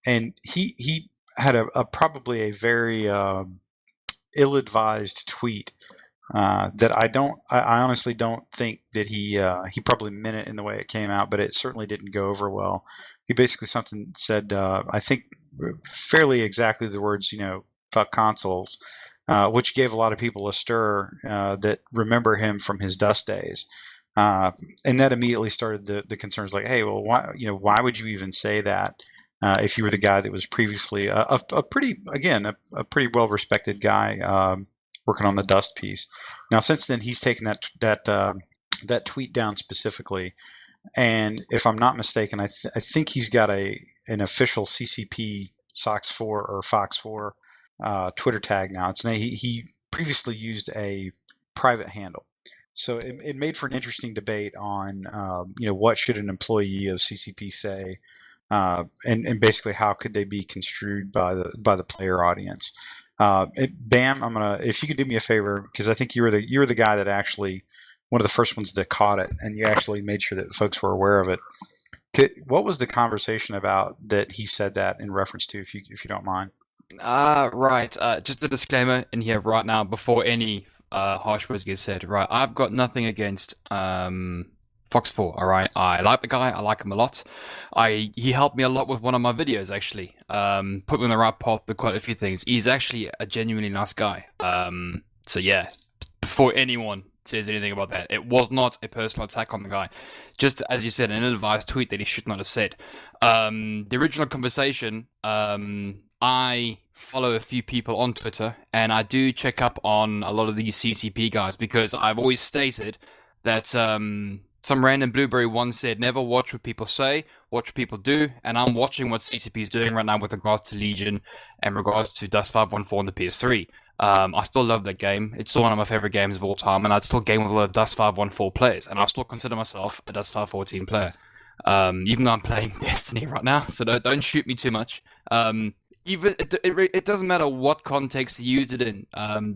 And he had probably a very ill-advised tweet that I honestly don't think that he probably meant it in the way it came out, but it certainly didn't go over well. He basically said I think fairly exactly the words, fuck consoles, which gave a lot of people a stir that remember him from his Dust days. And that immediately started the concerns, like, hey, well, why would you even say that? If you were the guy that was previously a pretty well-respected guy working on the Dust piece. Now, since then, he's taken that tweet down specifically, and if I'm not mistaken, I think he's got an official CCP Sox 4 or Fox 4 Twitter tag now. He previously used a private handle. So it made for an interesting debate on what should an employee of CCP say. And basically, how could they be construed by the player audience? Bam, if you could do me a favor, because I think you were the guy that actually one of the first ones that caught it, and you actually made sure that folks were aware of it. What was the conversation about that he said that in reference to, if you don't mind? Right. Just a disclaimer in here right now before any harsh words get said. Right, I've got nothing against Fox 4, all right? I like the guy. I like him a lot. He helped me a lot with one of my videos, actually. Put me on the right path with quite a few things. He's actually a genuinely nice guy. So yeah, before anyone says anything about that. It was not a personal attack on the guy. Just as you said, an ill-advised tweet that he should not have said. The original conversation, I follow a few people on Twitter, and I do check up on a lot of these CCP guys, because I've always stated that some random blueberry once said, never watch what people say, watch what people do, and I'm watching what CCP is doing right now with regards to Legion and regards to Dust 514 on the PS3. I still love that game. It's still one of my favorite games of all time, and I still game with a lot of Dust 514 players, and I still consider myself a Dust 514 player. Even though I'm playing Destiny right now, so don't shoot me too much. It doesn't matter what context he used it in.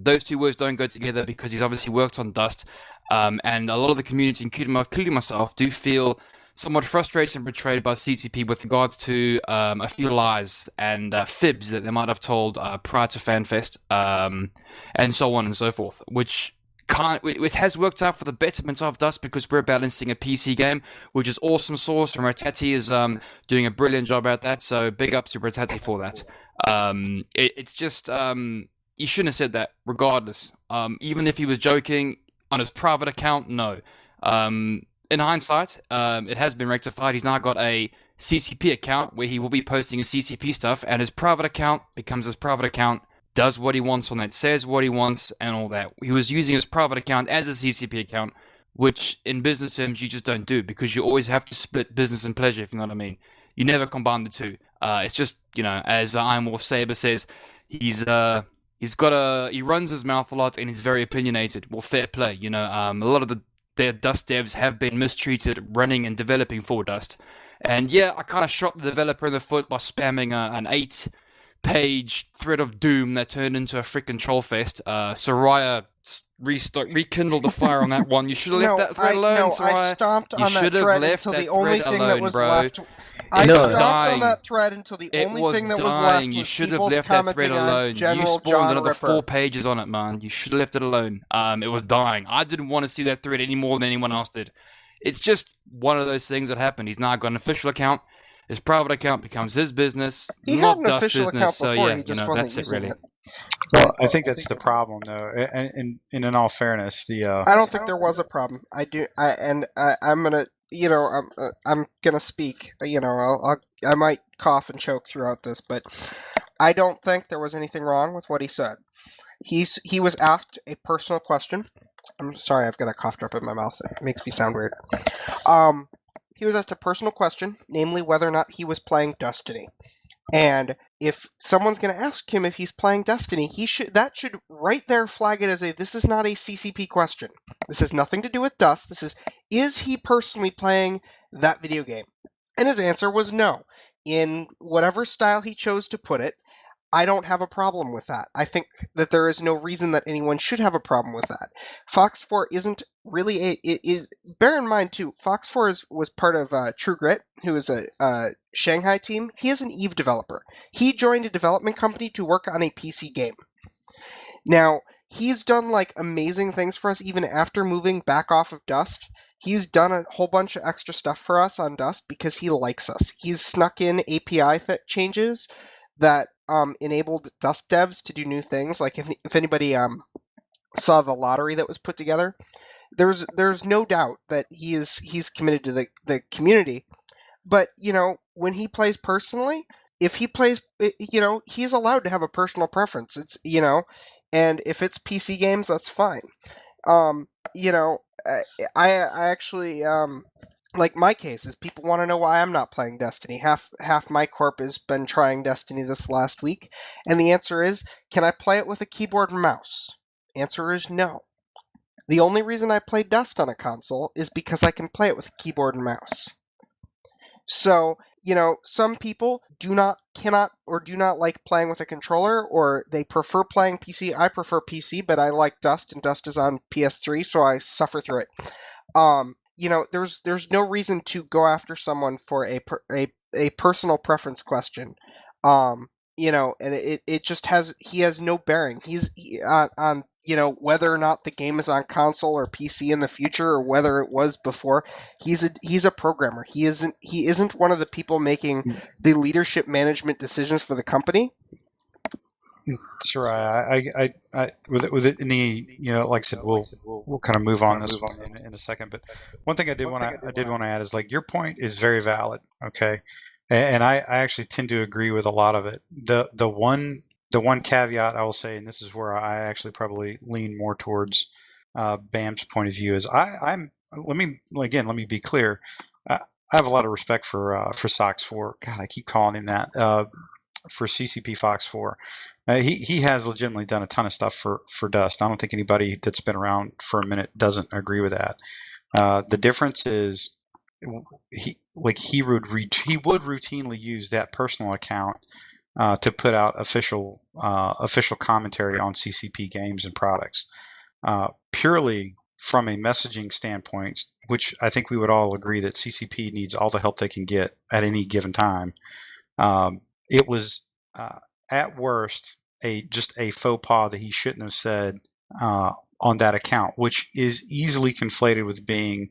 Those two words don't go together, because he's obviously worked on Dust, and a lot of the community, including myself, do feel somewhat frustrated and betrayed by CCP with regards to a few lies and fibs that they might have told prior to FanFest, and so on and so forth, which has worked out for the betterment of Dust, because we're balancing a PC game, which is awesome source, and Ratati is doing a brilliant job at that, so big ups to Ratati for that. It's just, he shouldn't have said that, regardless. Even if he was joking on his private account, no. In hindsight, it has been rectified. He's now got a CCP account where he will be posting his CCP stuff, and his private account becomes his private account, does what he wants on that, says what he wants, and all that. He was using his private account as a CCP account, which in business terms you just don't do, because you always have to split business and pleasure, if you know what I mean. You never combine the two. It's just, as Iron Wolf Saber says, he runs his mouth a lot, and he's very opinionated. Well, fair play, a lot of their Dust devs have been mistreated running and developing for Dust. And yeah, I kind of shot the developer in the foot by spamming an 8-page thread of doom that turned into a freaking troll fest. Soraya rekindled the fire on that one. You should have left that thread alone, Soraya. I stomped on you should have left that thread alone, bro. I It was stomped dying. on that thread until the It only was thing that was dying. left You was should have people left that thread commenting on alone. You General spawned John another Ripper. 4 pages on it, man. You should have left it alone. It was dying. I didn't want to see that thread any more than anyone else did. It's just one of those things that happened. He's now got an official account. His private account becomes his business, He had not an Dust official business. account So before, yeah, he just wasn't that's it using really. it. Well, I think that's the problem, though. And in all fairness, I don't think there was a problem. I'm gonna, I'm gonna speak. I might cough and choke throughout this, but I don't think there was anything wrong with what he said. He was asked a personal question. I'm sorry, I've got a cough drop in my mouth. It makes me sound weird. He was asked a personal question, namely whether or not he was playing Destiny. And if someone's going to ask him if he's playing Destiny, that should right there flag it as this is not a CCP question. This has nothing to do with Dust. This is he personally playing that video game? And his answer was no. In whatever style he chose to put it, I don't have a problem with that. I think that there is no reason that anyone should have a problem with that. Fox 4 isn't really bear in mind too, Fox 4 was part of True Grit, who is a Shanghai team. He is an EVE developer. He joined a development company to work on a PC game. Now, he's done amazing things for us even after moving back off of Dust. He's done a whole bunch of extra stuff for us on Dust because he likes us. He's snuck in API changes that enabled Dust devs to do new things. Like if anybody saw the lottery that was put together, there's no doubt that he's committed to the community. But when he plays personally, if he plays, he's allowed to have a personal preference. It's and if it's PC games, that's fine. I actually like my case is people want to know why I'm not playing Destiny. Half my corp has been trying Destiny this last week, and the answer is, can I play it with a keyboard and mouse? Answer is no. The only reason I play Dust on a console is because I can play it with a keyboard and mouse. So, some people cannot like playing with a controller, or they prefer playing PC. I prefer PC, but I like Dust, and Dust is on PS3, so I suffer through it. There's no reason to go after someone for a personal preference question. And it just he has no bearing. He's on whether or not the game is on console or PC in the future, or whether it was before. He's a programmer. He isn't one of the people making the leadership management decisions for the company. Sure. With it in the, like I said, we'll kind of move on this one in a second. But one thing I did want to add is like your point is very valid. Okay, and I actually tend to agree with a lot of it. The one caveat I will say, and this is where I actually probably lean more towards Bam's point of view, is I'm let me be clear. I have a lot of respect for Sox 4. God, I keep calling him that. For CCP Fox 4. He has legitimately done a ton of stuff for Dust. I don't think anybody that's been around for a minute doesn't agree with that. The difference is he would routinely use that personal account to put out official commentary on CCP games and products, purely from a messaging standpoint, which I think we would all agree that CCP needs all the help they can get at any given time. It was at worst just a faux pas that he shouldn't have said on that account, which is easily conflated with being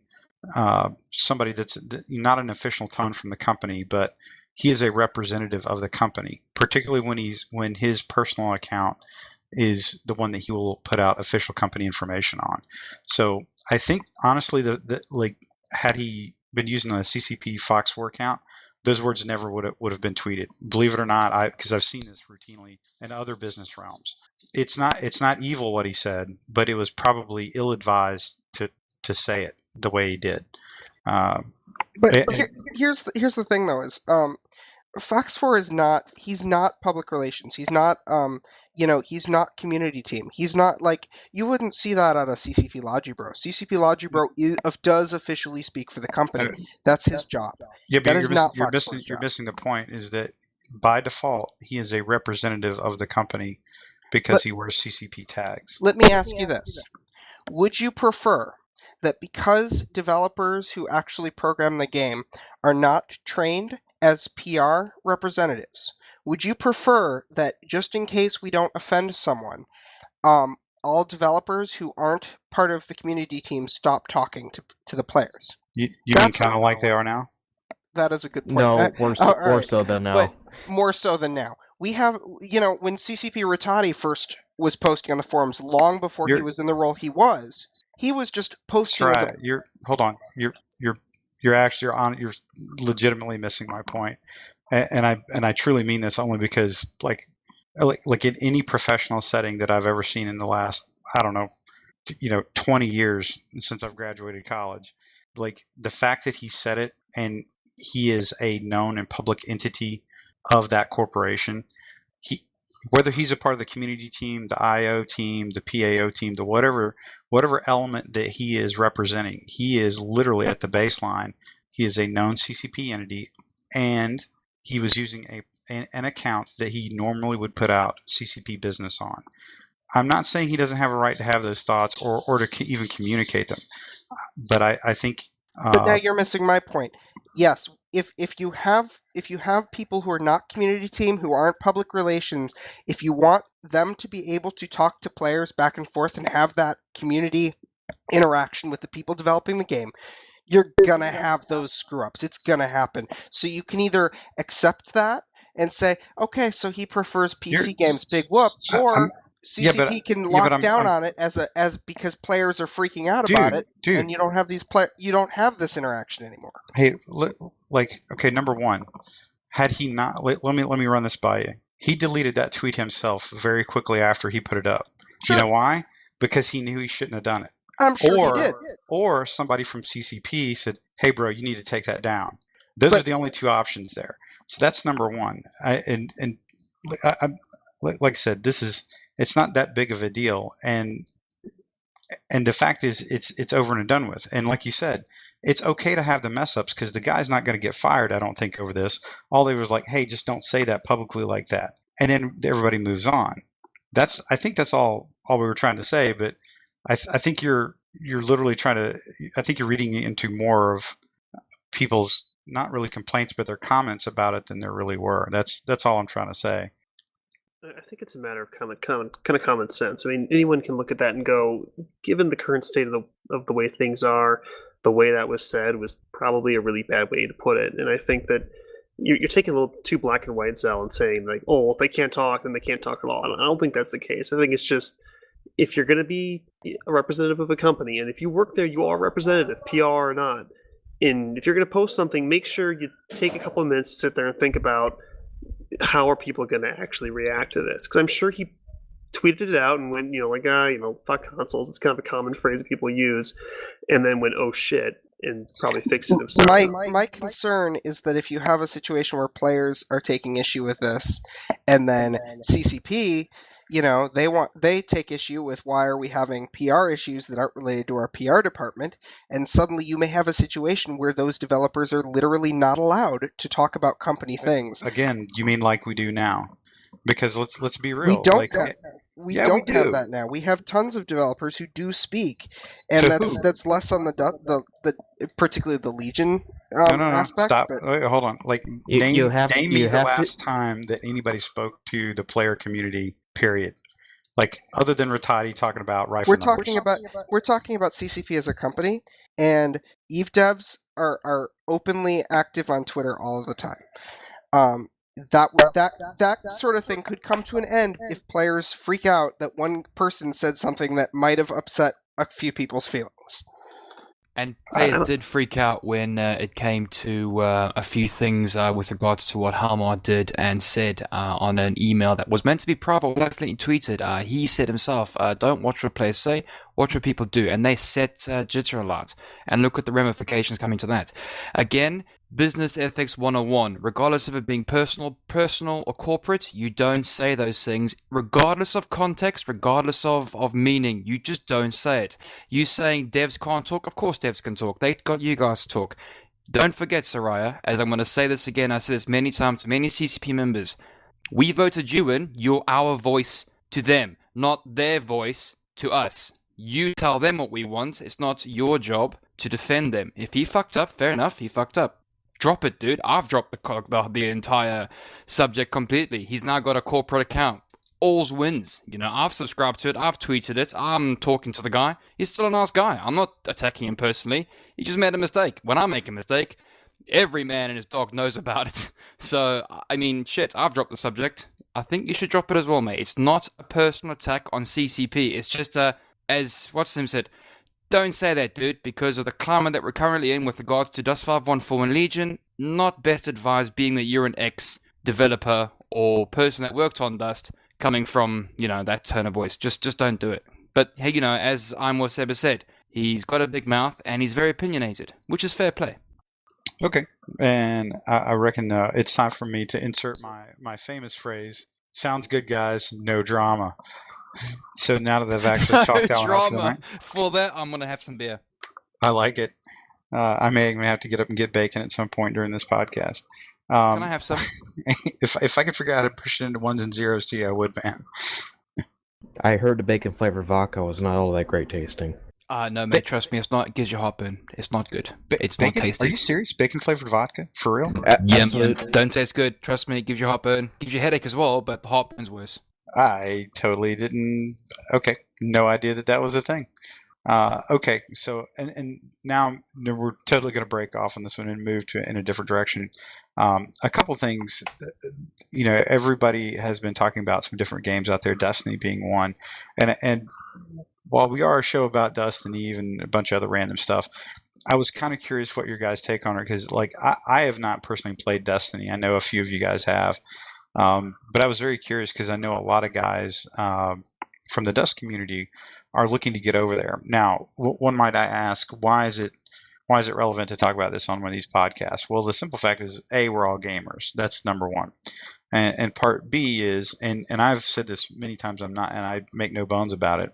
somebody that's not an official tone from the company, but he is a representative of the company, particularly when his personal account is the one that he will put out official company information on. So I think honestly that had he been using the CCP Fox 4 account, those words never would have been tweeted. Believe it or not, because I've seen this routinely in other business realms. It's not evil what he said, but it was probably ill-advised to say it the way he did. But here's the thing though, is Fox 4 is not, he's not public relations. He's not he's not community team. He's not like, you wouldn't see that out of CCP Logibro. CCP Logibro does officially speak for the company. That's his job. Yeah, but you're missing the point is that by default he is a representative of the company because he wears CCP tags. Let me ask you this. Would you prefer that because developers who actually program the game are not trained as PR representatives, would you prefer that just in case we don't offend someone, all developers who aren't part of the community team stop talking to the players? You mean kind of like they are now? That is a good point. No, worse so than now. But more so than now. We have, when CCP Ritati first was posting on the forums, long before he was in the role he was just posting. That's right. Hold on. You're legitimately missing my point, and I truly mean this only because like in any professional setting that I've ever seen in the last, I don't know, 20 years since I've graduated college, like the fact that he said it and he is a known and public entity of that corporation, whether he's a part of the community team, the IO team, the PAO team, the whatever element that he is representing, he is literally at the baseline. He is a known CCP entity, and he was using an account that he normally would put out CCP business on. I'm not saying he doesn't have a right to have those thoughts or to even communicate them, but I think. But now you're missing my point. Yes, if you have people who are not community team, who aren't public relations, if you want them to be able to talk to players back and forth and have that community interaction with the people developing the game, you're gonna have those screw ups. It's gonna happen. So you can either accept that and say, okay, so he prefers PC games, big whoop, or CCP can lock down on it as because players are freaking out about it, and you don't have you don't have this interaction anymore. Hey, okay, number one, had he not, let me run this by you. He deleted that tweet himself very quickly after he put it up. Sure. You know why? Because he knew he shouldn't have done it. I'm sure he did. Or somebody from CCP said, "Hey, bro, you need to take that down." Those are the only two options there. So that's number one. Like I said, it's not that big of a deal, and the fact is it's over and done with. And like you said, it's okay to have the mess ups because the guy's not going to get fired, I don't think, over this. All they was like, hey, just don't say that publicly like that, and then everybody moves on. I think that's all we were trying to say. But I think you're literally I think you're reading into more of people's not really complaints but their comments about it than there really were. That's all I'm trying to say. I think it's a matter of common sense. I mean, anyone can look at that and go, given the current state of the way things are, the way that was said was probably a really bad way to put it. And I think that you're taking a little too black and white, Zell, and saying like, oh, if they can't talk, then they can't talk at all. I don't think that's the case. I think it's just if you're going to be a representative of a company, and if you work there, you are a representative, PR or not. And if you're going to post something, make sure you take a couple of minutes to sit there and think about how are people going to actually react to this. Because I'm sure he tweeted it out and went, like, fuck consoles. It's kind of a common phrase that people use. And then went, oh shit, and probably fixed it himself. My concern is that if you have a situation where players are taking issue with this, and then CCP, they take issue with why are we having PR issues that aren't related to our PR department, and suddenly you may have a situation where those developers are literally not allowed to talk about company things. Again, you mean like we do now? Because let's be real. We don't have that now. We have tons of developers who do speak, and that's less on the particularly the Legion aspect. Stop. But Wait, hold on. Like, name me the last time that anybody spoke to the player community. Period. Like, other than Rattati talking about rifle we're talking about CCP as a company, and Eve devs are openly active on Twitter all of the time. That sort of thing could come to an end if players freak out that one person said something that might have upset a few people's feelings. And players did freak out when it came to a few things with regards to what Halmar did and said on an email that was meant to be private, but accidentally tweeted. He said himself, don't watch what players say, watch what people do. And they set jitter a lot. And look at the ramifications coming to that. Again, Business Ethics 101. Regardless of it being personal or corporate, you don't say those things. Regardless of context, regardless of meaning, you just don't say it. You saying devs can't talk? Of course devs can talk. They got you guys to talk. Don't forget, Soraya, as I'm going to say this again, I said this many times to many CCP members. We voted you in. You're our voice to them, not their voice to us. You tell them what we want. It's not your job to defend them. If he fucked up, fair enough, he fucked up. Drop it, dude. I've dropped the entire subject completely. He's now got a corporate account. All's wins. I've subscribed to it. I've tweeted it. I'm talking to the guy. He's still a nice guy. I'm not attacking him personally. He just made a mistake. When I make a mistake, every man and his dog knows about it. So, I mean, shit, I've dropped the subject. I think you should drop it as well, mate. It's not a personal attack on CCP. It's just as what's him said, don't say that, dude, because of the climate that we're currently in with regards to Dust 514 and Legion. Not best advised, being that you're an ex-developer or person that worked on Dust, coming from, that tone of voice. Just don't do it. But, hey, as Imor Seba said, he's got a big mouth and he's very opinionated, which is fair play. Okay. And I reckon it's time for me to insert my famous phrase, sounds good, guys, no drama. So now that I've actually talked out drama. For that, I'm going to have some beer. I like it. I may even have to get up and get bacon at some point during this podcast. Can I have some? If I could figure out how to push it into ones and zeros to you, I would, man. I heard the bacon flavored vodka was not all that great tasting. No, mate, trust me, it's not. It gives you heartburn. It's not good. It's bacon? Not tasty. Are you serious? Bacon flavored vodka? For real? Yeah, don't taste good. Trust me, it gives you heartburn. Gives you a headache as well, but the heartburn's worse. I totally didn't. Okay, no idea that was a thing. Okay, so and now we're totally going to break off on this one and move in a different direction. A couple things, everybody has been talking about some different games out there, Destiny being one, and while we are a show about Destiny and a bunch of other random stuff, I was kind of curious what your guys' take on it, because I have not personally played Destiny. I know a few of you guys have. But I was very curious because I know a lot of guys from the Dust community are looking to get over there. Now, one might I ask, why is it relevant to talk about this on one of these podcasts? Well, the simple fact is, A, we're all gamers. That's number one. And part B is, and I've said this many times, and I make no bones about it,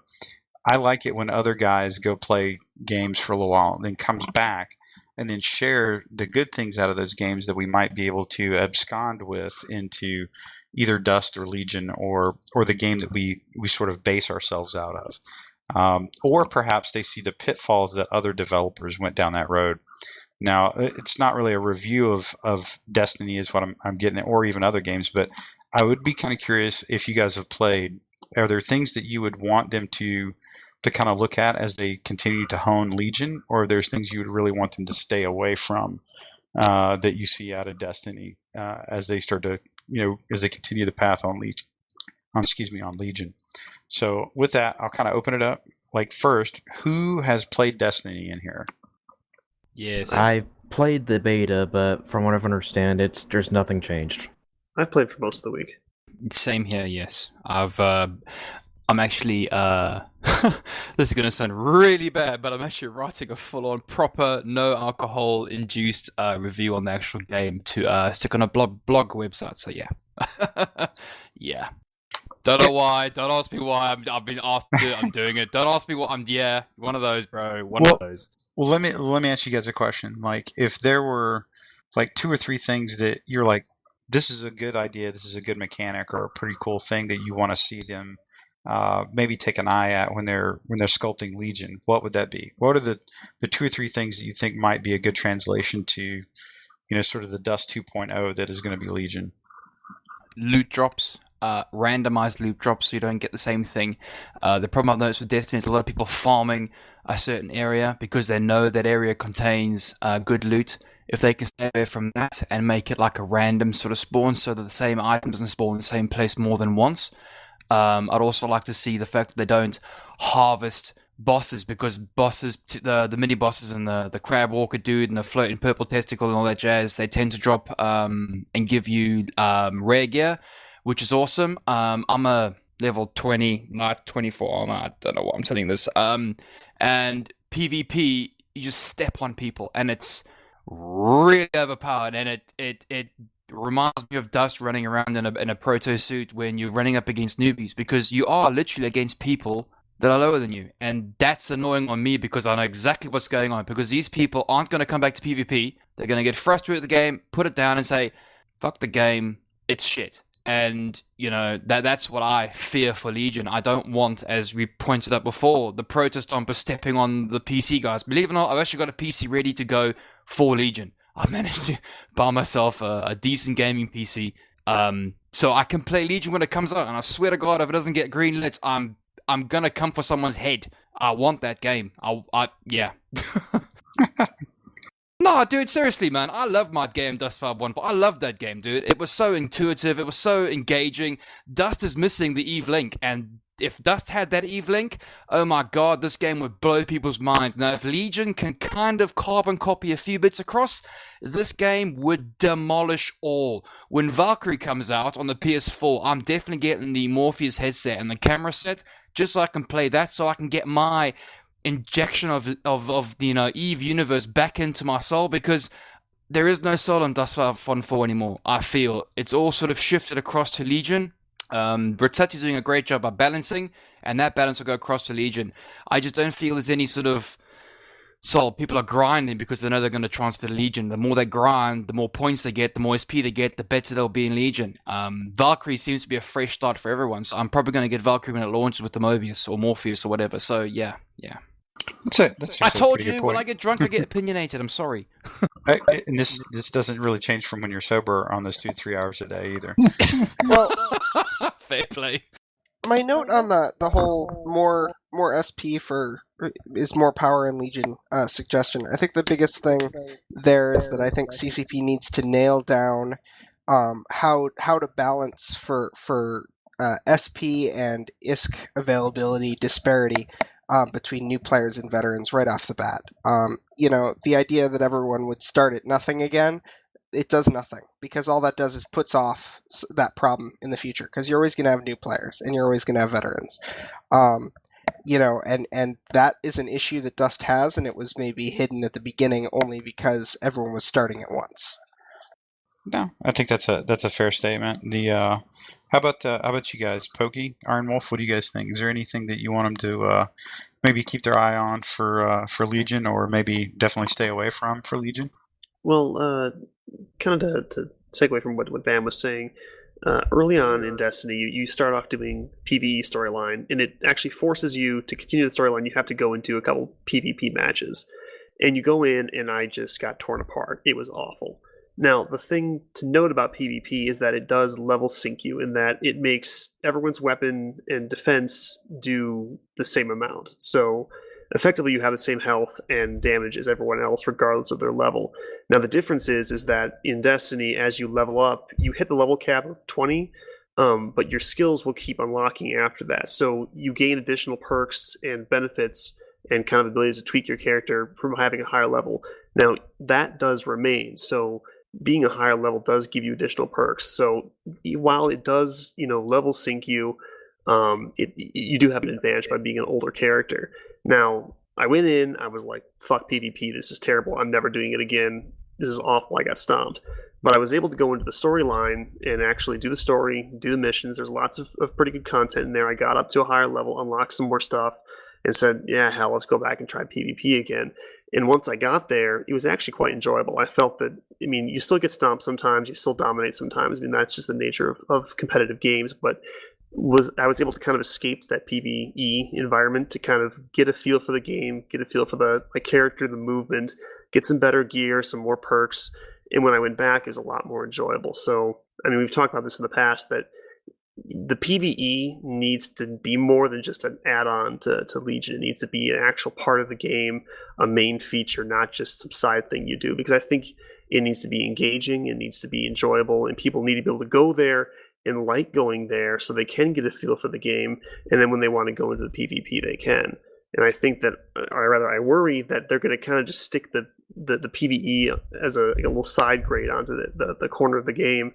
I like it when other guys go play games for a little while and then comes back and then share the good things out of those games that we might be able to abscond with into either Dust or Legion or the game that we sort of base ourselves out of. Or perhaps they see the pitfalls that other developers went down that road. Now, it's not really a review of Destiny is what I'm getting at, or even other games, but I would be kind of curious if you guys have played. Are there things that you would want them to kind of look at as they continue to hone Legion, or there's things you would really want them to stay away from that you see out of Destiny as they start to, as they continue the path on Legion. On Legion. So with that, I'll kind of open it up. Like first, who has played Destiny in here? Yes. I played the beta, but from what I understand, there's nothing changed. I've played for most of the week. Same here, yes. I'm actually, this is going to sound really bad, but I'm actually writing a full-on proper, no alcohol-induced review on the actual game to stick on a blog website, so yeah. Yeah. Don't know why, don't ask me why, I've been asked to do it, I'm doing it. Don't ask me what one of those, bro, one of those. Well, let me ask you guys a question. Like, if there were like 2 or 3 things that you're like, this is a good idea, this is a good mechanic, or a pretty cool thing that you want to see them maybe take an eye at when they're sculpting Legion, what would that be? What are the 2 or 3 things that you think might be a good translation to, sort of the Dust 2.0 that is going to be Legion? Loot drops. Randomized loot drops, so you don't get the same thing. The problem I've noticed with Destiny is a lot of people farming a certain area because they know that area contains good loot. If they can stay away from that and make it like a random sort of spawn so that the same item doesn't spawn in the same place more than once. I'd also like to see the fact that they don't harvest bosses, because bosses, the mini bosses and the crab walker dude and the floating purple testicle and all that jazz, they tend to drop and give you rare gear, which is awesome. I'm a level 20, not 24. I don't know what I'm telling this. And PvP, you just step on people, and it's really overpowered, and it reminds me of Dust running around in a proto suit when you're running up against newbies, because you are literally against people that are lower than you, and that's annoying on me because I know exactly what's going on, because these people aren't going to come back to PvP. They're going to get frustrated with the game, put it down and say, fuck the game, it's shit. And, that's what I fear for Legion. I don't want, as we pointed out before, the Proto Stompers stepping on the PC guys. Believe it or not, I've actually got a PC ready to go for Legion. I managed to buy myself a decent gaming PC, so I can play Legion when it comes out. And I swear to God, if it doesn't get greenlit, I'm gonna come for someone's head. I want that game. Yeah. No, dude, seriously, man. I love my game, Dust 5.1. I love that game, dude. It was so intuitive. It was so engaging. Dust is missing the Eve Link, and if Dust had that Eve Link, oh my God, this game would blow people's minds. Now, if Legion can kind of carbon copy a few bits across, this game would demolish all. When Valkyrie comes out on the PS4, I'm definitely getting the Morpheus headset and the camera set, just so I can play that, so I can get my injection of the Eve universe back into my soul, because there is no soul on Dust 5.4 anymore. I feel it's all sort of shifted across to Legion. Britatti's doing a great job of balancing, and that balance will go across to Legion. I just don't feel there's any sort of soul. People are grinding because they know they're going to transfer to Legion. The more they grind, the more points they get, the more SP they get, the better they'll be in Legion. Valkyrie seems to be a fresh start for everyone, so I'm probably going to get Valkyrie when it launches with the Mobius or Morpheus or whatever. So yeah. That's I told you, when I get drunk, I get opinionated. I'm sorry. And this doesn't really change from when you're sober on those 2-3 hours a day either. Well, fair play. my note on the whole more SP is more power in Legion suggestion. I think the biggest thing there is that I think CCP needs to nail down how to balance for SP and ISK availability disparity between new players and veterans right off the bat. The idea that everyone would start at nothing again, it does nothing, because all that does is puts off that problem in the future, because you're always going to have new players and you're always going to have veterans. And that is an issue that Dust has, and it was maybe hidden at the beginning only because everyone was starting at once. No, I think that's a fair statement. How about you guys, Pokey, Iron Wolf? What do you guys think? Is there anything that you want them to maybe keep their eye on for Legion, or maybe definitely stay away from for Legion? Well, kind of to segue from what Bam was saying, early on in Destiny, you start off doing PvE storyline, and it actually forces you to continue the storyline. You have to go into a couple PvP matches, and you go in, and I just got torn apart. It was awful. Now, the thing to note about PvP is that it does level sync you, in that it makes everyone's weapon and defense do the same amount. So effectively you have the same health and damage as everyone else, regardless of their level. Now the difference is that in Destiny, as you level up, you hit the level cap of 20, but your skills will keep unlocking after that. So you gain additional perks and benefits and kind of abilities to tweak your character from having a higher level. Now that does remain. So being a higher level does give you additional perks. So while it does, level sync you, you do have an advantage by being an older character. Now, I went in, I was like, fuck PvP, this is terrible, I'm never doing it again, this is awful, I got stomped. But I was able to go into the storyline and actually do the story, do the missions. There's lots of pretty good content in there. I got up to a higher level, unlocked some more stuff, and said, yeah, hell, let's go back and try PvP again. And once I got there, it was actually quite enjoyable. I felt that, you still get stomped sometimes, you still dominate sometimes. That's just the nature of competitive games, but I was able to kind of escape that PvE environment to kind of get a feel for the game, get a feel for my character, the movement, get some better gear, some more perks. And when I went back, it was a lot more enjoyable. So, we've talked about this in the past, that the PvE needs to be more than just an add-on to Legion. It needs to be an actual part of the game, a main feature, not just some side thing you do. Because I think it needs to be engaging, it needs to be enjoyable, and people need to be able to go there and like going there so they can get a feel for the game, and then when they want to go into the PvP, they can. And I think that, or rather I worry that they're going to kind of just stick the PvE as a little side grade onto the corner of the game.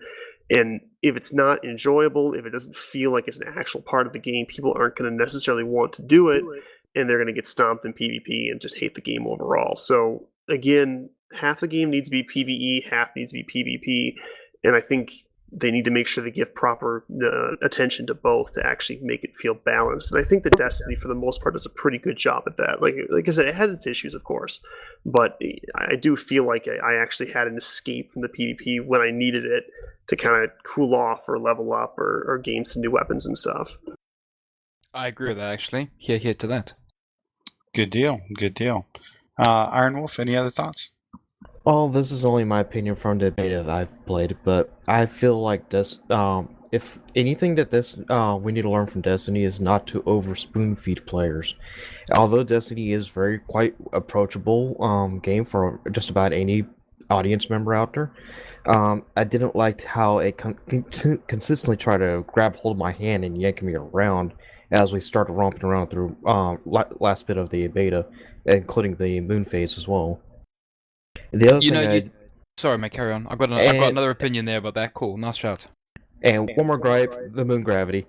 And if it's not enjoyable, if it doesn't feel like it's an actual part of the game, people aren't going to necessarily want to do it, and they're going to get stomped in PvP and just hate the game overall. So again, half the game needs to be PvE, half needs to be PvP, and I think they need to make sure they give proper attention to both to actually make it feel balanced. And I think that Destiny, for the most part, does a pretty good job at that. Like I said, it has its issues, of course, but I do feel like I actually had an escape from the PvP when I needed it to kind of cool off or level up or gain some new weapons and stuff. I agree with that, actually. Here to that. Good deal. Good deal. Iron Wolf, any other thoughts? Well, this is only my opinion from the beta I've played, but I feel like this, if anything that we need to learn from Destiny is not to over spoon feed players. Although Destiny is quite approachable game for just about any audience member out there, I didn't like how it consistently tried to grab hold of my hand and yank me around as we started romping around through last bit of the beta, including the moon phase as well. The other thing sorry, mate, carry on. I've got another opinion there about that. Cool, nice shout. And one more gripe, the moon gravity.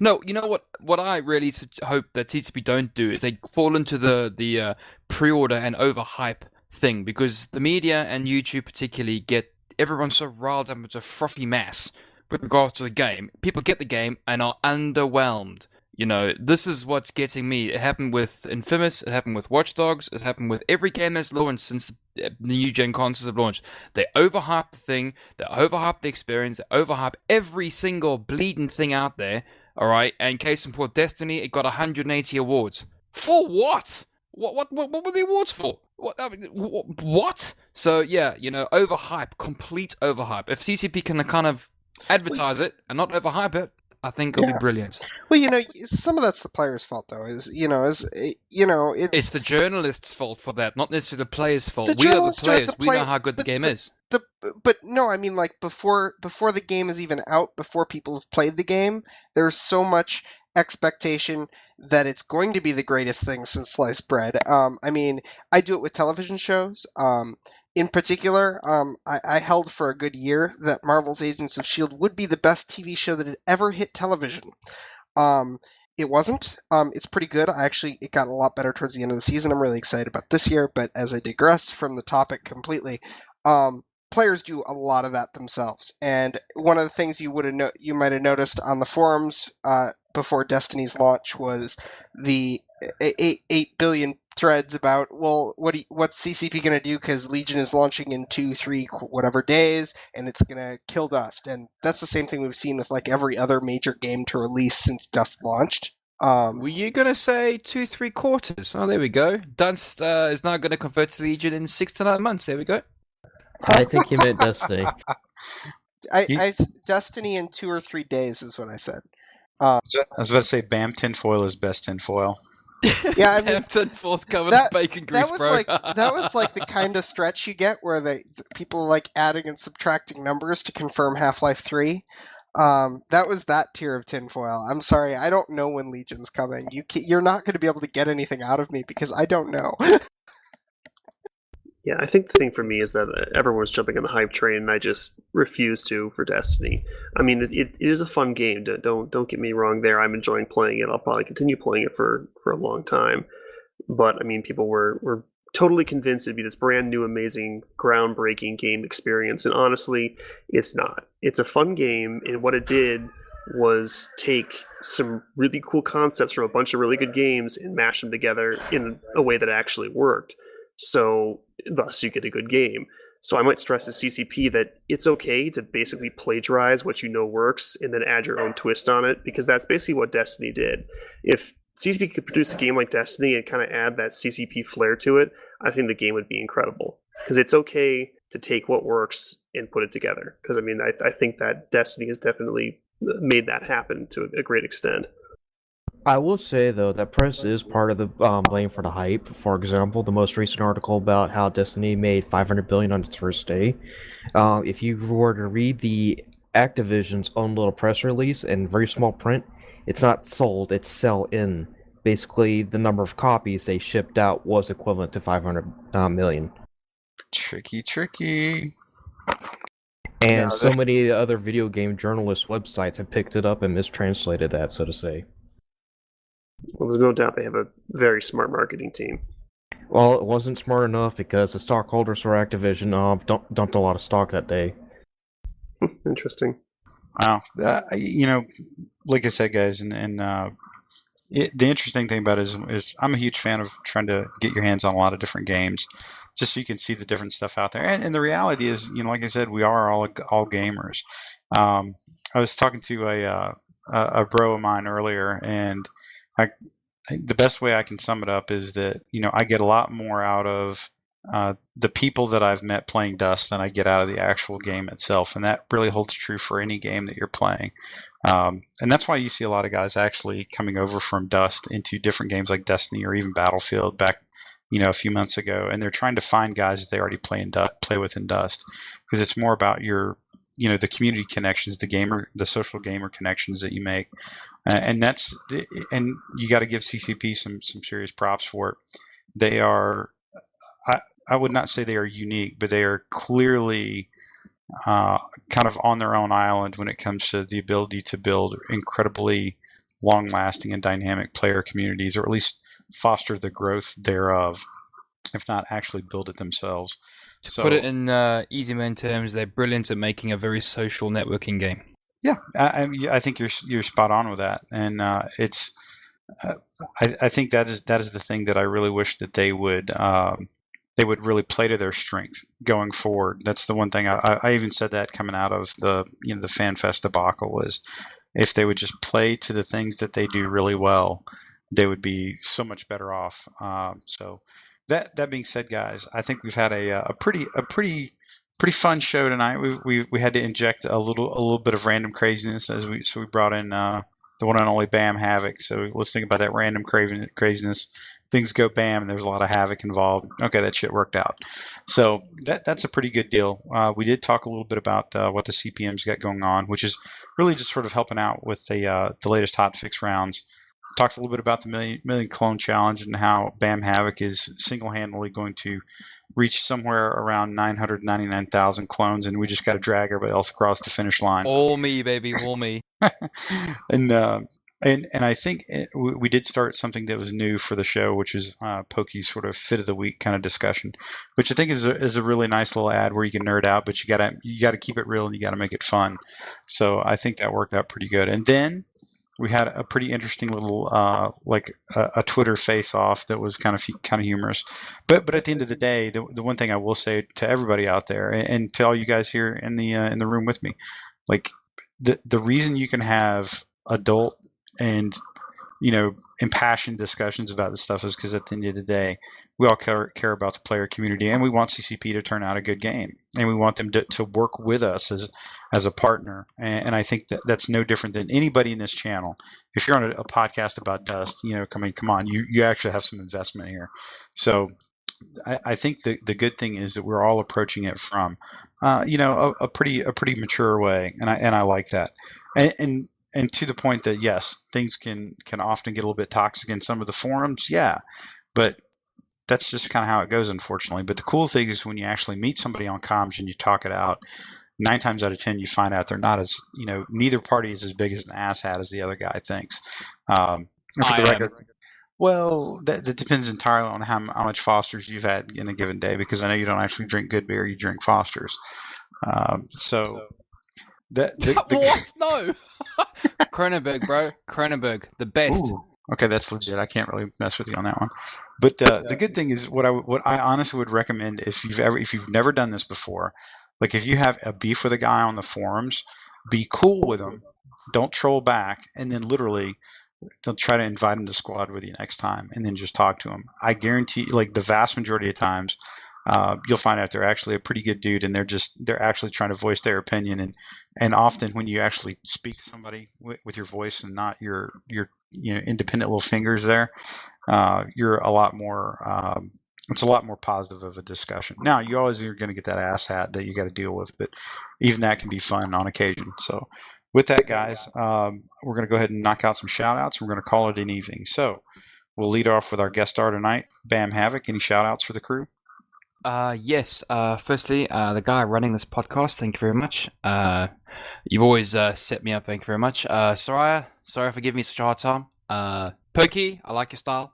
No, you know what I really hope that TCP don't do is they fall into the pre-order and overhype thing, because the media and YouTube particularly get everyone so riled up into a frothy mass with regards to the game. People get the game and are underwhelmed. This is what's getting me. It happened with Infamous, it happened with Watch Dogs, it happened with every game that's launched since the new gen consoles have launched. They overhype the thing, they overhype the experience, they overhype every single bleeding thing out there, alright? And case in point, Destiny, it got 180 awards. For what? What were the awards for? What? So yeah, overhype, complete overhype. If CCP can kind of advertise it and not overhype it, I think it'll be brilliant. Well, some of that's the player's fault, though. It's the journalist's fault for that, not necessarily the player's fault. We are the players. We know how good the game is. But no, I mean, like before the game is even out, before people have played the game, there's so much expectation that it's going to be the greatest thing since sliced bread. I do it with television shows. In particular, I held for a good year that Marvel's Agents of S.H.I.E.L.D. would be the best TV show that had ever hit television. It wasn't. It's pretty good. It got a lot better towards the end of the season. I'm really excited about this year, but as I digress from the topic completely, players do a lot of that themselves. And one of the things you might have noticed on the forums before Destiny's launch was the 8 billion threads about, well, what's CCP going to do because Legion is launching in 2-3 whatever days and it's going to kill Dust. And that's the same thing we've seen with like every other major game to release since Dust launched. Were you going to say 2-3 quarters? Oh, there we go. Dust is now going to convert to Legion in 6 to 9 months. There we go. I think he meant Destiny. Destiny in 2 or 3 days is what I said. I was about to say BAM tinfoil is best tinfoil. Yeah, I mean, Damn tinfoil's covered that in bacon that grease, was bro. like the kind of stretch you get where people like adding and subtracting numbers to confirm Half-Life 3. That was that tier of tinfoil. I'm sorry, I don't know when Legion's coming. You're not going to be able to get anything out of me because I don't know. Yeah, I think the thing for me is that everyone's jumping on the hype train, and I just refuse to for Destiny. I mean, it is a fun game. Don't get me wrong there. I'm enjoying playing it. I'll probably continue playing it for a long time. But I mean, people were totally convinced it'd be this brand new, amazing, groundbreaking game experience, and honestly, it's not. It's a fun game, and what it did was take some really cool concepts from a bunch of really good games and mash them together in a way that actually worked. So thus you get a good game. So I might stress to CCP that it's okay to basically plagiarize what you know works and then add your own twist on it, because that's basically what Destiny did. If CCP could produce a game like Destiny and kind of add that CCP flair to it, I think the game would be incredible. Because it's okay to take what works and put it together. Because I mean, I think that Destiny has definitely made that happen to a great extent. I will say though that press is part of the blame for the hype. For example, the most recent article about how Destiny made 500 billion on its first day. If you were to read the Activision's own little press release in very small print, it's not sold; it's sell in. Basically, the number of copies they shipped out was equivalent to 500 million. Tricky. And Yeah, so many other video game journalist websites have picked it up and mistranslated that, so to say. Well, there's no doubt they have a very smart marketing team. Well, it wasn't smart enough because the stockholders for Activision dumped a lot of stock that day. Interesting. Wow. Like I said, guys, and the interesting thing about it is I'm a huge fan of trying to get your hands on a lot of different games, just so you can see the different stuff out there. And the reality is, like I said, we are all gamers. I was talking to a bro of mine earlier, and the best way I can sum it up is that I get a lot more out of the people that I've met playing Dust than I get out of the actual game itself, and that really holds true for any game that you're playing. And that's why you see a lot of guys actually coming over from Dust into different games like Destiny or even Battlefield back, a few months ago, and they're trying to find guys that they already play with in Dust, because it's more about your the community connections, the social gamer connections that you make, and you got to give CCP some serious props for it. They are, I would not say they are unique, but they are clearly kind of on their own island when it comes to the ability to build incredibly long-lasting and dynamic player communities, or at least foster the growth thereof, if not actually build it themselves. To put it in easy man terms, they're brilliant at making a very social networking game. Yeah, I think you're spot on with that, and it's. I think that is the thing that I really wish that they would really play to their strength going forward. That's the one thing I even said that coming out of the the FanFest debacle is, if they would just play to the things that they do really well, they would be so much better off. So that being said, guys, I think we've had a pretty fun show tonight. We had to inject a little bit of random craziness so we brought in the one and only Bam Havoc. So let's think about that random craziness. Things go bam, and there's a lot of havoc involved. Okay, that shit worked out. So that's a pretty good deal. We did talk a little bit about what the CPM's got going on, which is really just sort of helping out with the latest hotfix rounds. Talked a little bit about the million clone challenge and how Bam Havoc is single-handedly going to reach somewhere around 999,000 clones, and we just got to drag everybody else across the finish line. All me, baby, all me. And I think we did start something that was new for the show, which is Pokey's sort of fit of the week kind of discussion, which I think is a really nice little ad where you can nerd out, but you gotta keep it real and you gotta make it fun. So I think that worked out pretty good. And then we had a pretty interesting little like a Twitter face-off that was kind of humorous. But at the end of the day, the one thing I will say to everybody out there and to all you guys here in the room with me, like the reason you can have adult and impassioned discussions about this stuff is because at the end of the day, we all care about the player community, and we want CCP to turn out a good game, and we want them to work with us as a partner. And I think that's no different than anybody in this channel. If you're on a podcast about Dust, come on, you actually have some investment here. So I think the good thing is that we're all approaching it from, a pretty mature way, and I like that. And to the point that yes, things can often get a little bit toxic in some of the forums, yeah, but that's just kind of how it goes, unfortunately. But the cool thing is when you actually meet somebody on comms and you talk it out, 9 times out of 10 you find out they're not as neither party is as big as an asshat as the other guy thinks. And for the record, well, that depends entirely on how much Foster's you've had in a given day, because I know you don't actually drink good beer, you drink Foster's. What? No. Kronenberg, bro. Kronenberg, the best. Ooh, okay, that's legit. I can't really mess with you on that one. But the good thing is what I honestly would recommend if you've never done this before, like if you have a beef with a guy on the forums, be cool with him, don't troll back, and then literally they'll try to invite him to squad with you next time, and then just talk to him. I guarantee, like the vast majority of times, you'll find out they're actually a pretty good dude, and they're actually trying to voice their opinion. And often when you actually speak to somebody with your voice and not your independent little fingers there, you're a lot more. It's a lot more positive of a discussion. Now you always are going to get that asshat that you got to deal with, but even that can be fun on occasion. So with that, guys, we're going to go ahead and knock out some shout outs. We're going to call it an evening. So we'll lead off with our guest star tonight, Bam Havoc. Any shout outs for the crew? Yes. Firstly, the guy running this podcast, thank you very much. You've always set me up, thank you very much. Soraya, sorry for giving me such a hard time. Pokey, I like your style.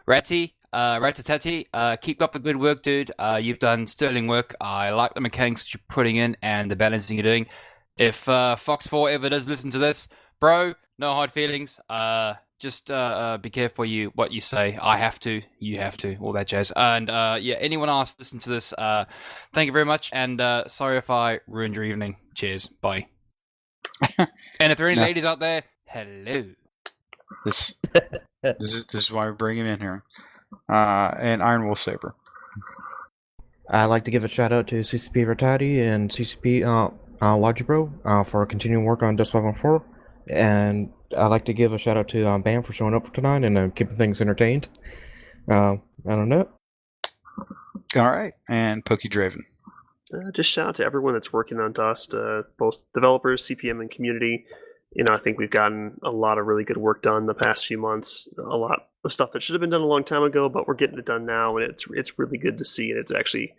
Ratty, Ratatati, keep up the good work, dude. You've done sterling work. I like the mechanics that you're putting in and the balancing you're doing. If Fox 4 ever does listen to this, bro, no hard feelings. Just be careful what you say. I have to, you have to, all that jazz. And anyone else listen to this, thank you very much. And sorry if I ruined your evening. Cheers. Bye. And if there are any ladies out there, hello. This is why we bring him in here. And Iron Wolf Saber. I'd like to give a shout out to CCP Retati and CCP Logibro for continuing work on Dust 514. And I'd like to give a shout out to Bam for showing up for tonight and keeping things entertained. I don't know. All right. And Pokey Draven. Just shout out to everyone that's working on Dust, both developers, CPM, and community. I think we've gotten a lot of really good work done the past few months. A lot of stuff that should have been done a long time ago, but we're getting it done now, and it's really good to see. And it's actually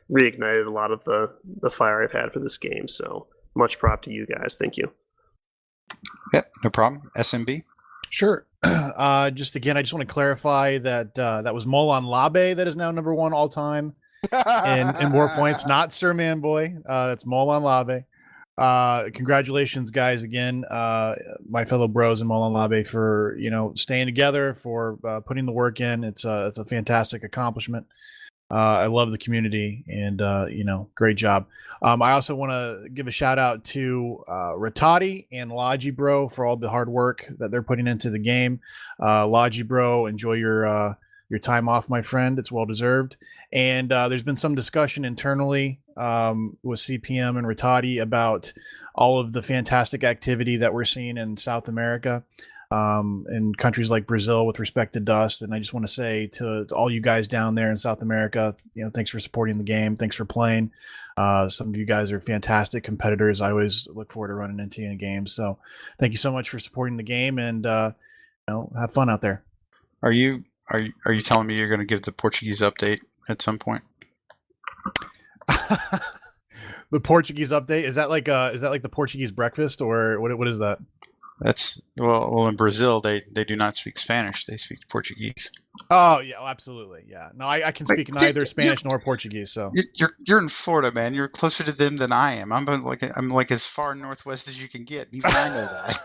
reignited a lot of the fire I've had for this game. So much prop to you guys. Thank you. Yep, no problem. SMB. Sure. Just again, I just want to clarify that that was Molon Labe that is now number 1 all time in war points, not Sir Manboy. That's Molon Labe. Congratulations, guys, again, my fellow bros in Molon Labe for staying together, for putting the work in. It's a fantastic accomplishment. I love the community, and great job. I also want to give a shout out to Ratati and Logi Bro for all the hard work that they're putting into the game. Logi Bro, enjoy your time off, my friend. It's well deserved. And there's been some discussion internally with CPM and Ratati about all of the fantastic activity that we're seeing in South America. In countries like Brazil with respect to Dust. And I just want to say to all you guys down there in South America, thanks for supporting the game. Thanks for playing. Some of you guys are fantastic competitors. I always look forward to running into you in games. So thank you so much for supporting the game, and have fun out there. Are you telling me you're going to give the Portuguese update at some point? The Portuguese update? Is that like the Portuguese breakfast, or what is that? That's well in Brazil they do not speak Spanish, they speak Portuguese. Oh yeah, absolutely, yeah. No, I can speak neither Spanish nor Portuguese. So you're in Florida, man. You're closer to them than I am. I'm like as far northwest as you can get. Even I know that.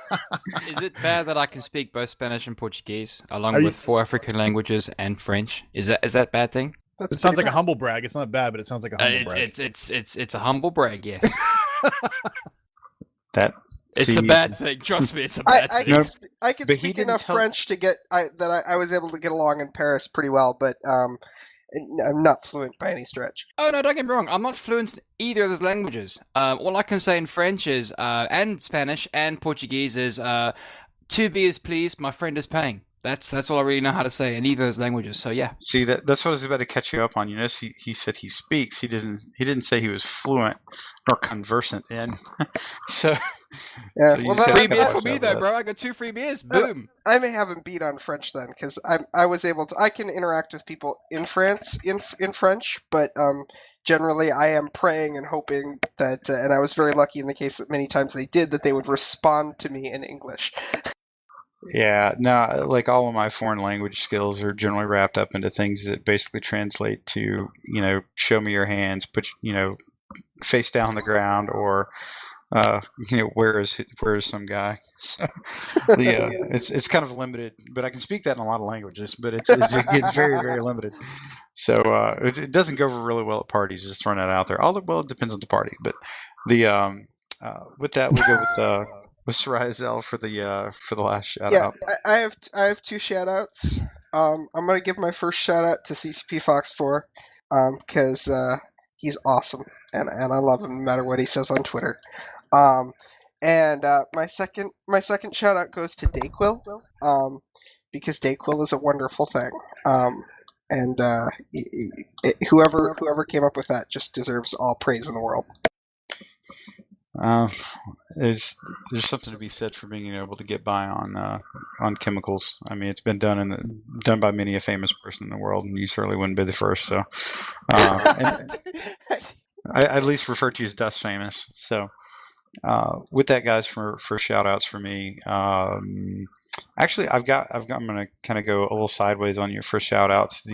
Is it bad that I can speak both Spanish and Portuguese along with 4 African languages and French? Is that a bad thing? It sounds like a humble brag. It's not bad, but it sounds like a humble brag. It's a humble brag, yes. It's See, a bad thing. Trust me, it's a bad I thing. can No, I can but he speak didn't enough tell. French to get that I was able to get along in Paris pretty well, but I'm not fluent by any stretch. Oh no, don't get me wrong. I'm not fluent in either of those languages. All I can say in French is, and Spanish and Portuguese is, "To be is pleased, my friend is paying." That's all I really know how to say in either of those languages. So yeah. See, that's what I was about to catch you up on. You notice he said he speaks. He didn't say he was fluent or conversant in. so Yeah, so you well, just then have Free to beer watch for out me for though, that. bro. I got 2 free beers. No, no, Boom. I may have him beat on French then, because I was able to. I can interact with people in France in French, but generally I am praying and hoping that, and I was very lucky in the case that many times they did, that they would respond to me in English. Yeah, no, like all of my foreign language skills are generally wrapped up into things that basically translate to, show me your hands, put, face down on the ground, or, where is some guy? So it's kind of limited, but I can speak that in a lot of languages, but it's very, very limited. So it doesn't go over really well at parties. Just throwing that out there. Although, well, it depends on the party, but the with that we'll go with Soraya Zell for the last shout Yeah, out. I have 2 shout outs. I'm gonna give my first shout out to CCP Fox 4, because he's awesome, and I love him no matter what he says on Twitter. And my second shout out goes to Dayquil, because Dayquil is a wonderful thing. And whoever came up with that just deserves all praise in the world. Uh, there's something to be said for being able to get by on chemicals. I mean, it's been done by many a famous person in the world, and you certainly wouldn't be the first. So, and I at least refer to you as dust famous. So, with that, guys, for shout outs for me. Actually, I'm going to kind of go a little sideways on you for shout outs.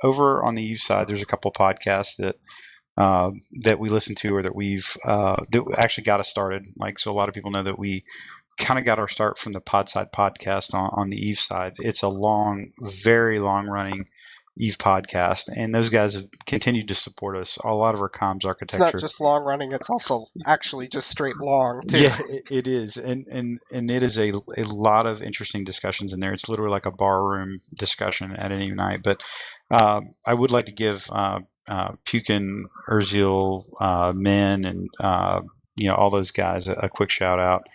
Over on the Eve side, there's a couple podcasts that we listen to, or that that actually got us started. Like, so a lot of people know that we kind of got our start from the Podside podcast on the Eve side. It's a very long running Eve podcast, and those guys have continued to support us. A lot of our comms It's not architecture. just long running; it's also actually just straight long too. Yeah, it is, and it is a lot of interesting discussions in there. It's literally like a barroom discussion at any night. But I would like to give Pukin, Urziel, Min, and all those guys a quick shout out.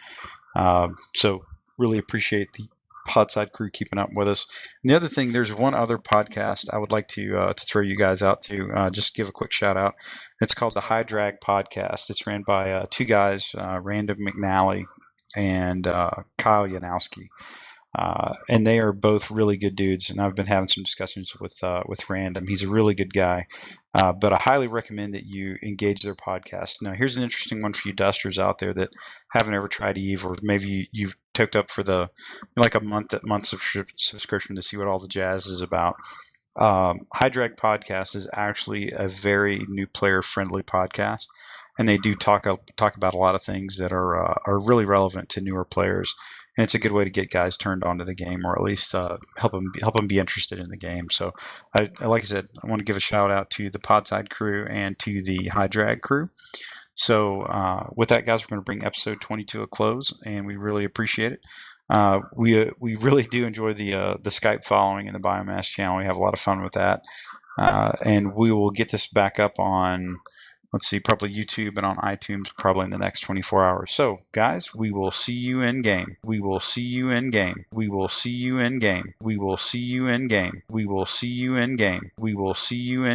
So really appreciate the Podside crew keeping up with us. And the other thing, there's one other podcast I would like to throw you guys out to. Just give a quick shout out. It's called the High Drag Podcast. It's ran by 2 guys, Random McNally and Kyle Yanowski. And they are both really good dudes, and I've been having some discussions with Random. He's a really good guy, but I highly recommend that you engage their podcast. Now, here's an interesting one for you dusters out there that haven't ever tried Eve, or maybe you've took up for like a month subscription to see what all the jazz is about. High Drag Podcast is actually a very new player friendly podcast, and they do talk about a lot of things that are really relevant to newer players. And it's a good way to get guys turned onto the game, or at least help them be interested in the game. So, like I said, I want to give a shout out to the Podside crew and to the High Drag crew. So, with that, guys, we're going to bring episode 22 to a close, and we really appreciate it. We really do enjoy the Skype following and the Biomassed channel. We have a lot of fun with that, and we will get this back up on, let's see, probably YouTube and on iTunes probably in the next 24 hours. So, guys, we will see you in game. We will see you in game. We will see you in game. We will see you in game. We will see you in game. We will see you in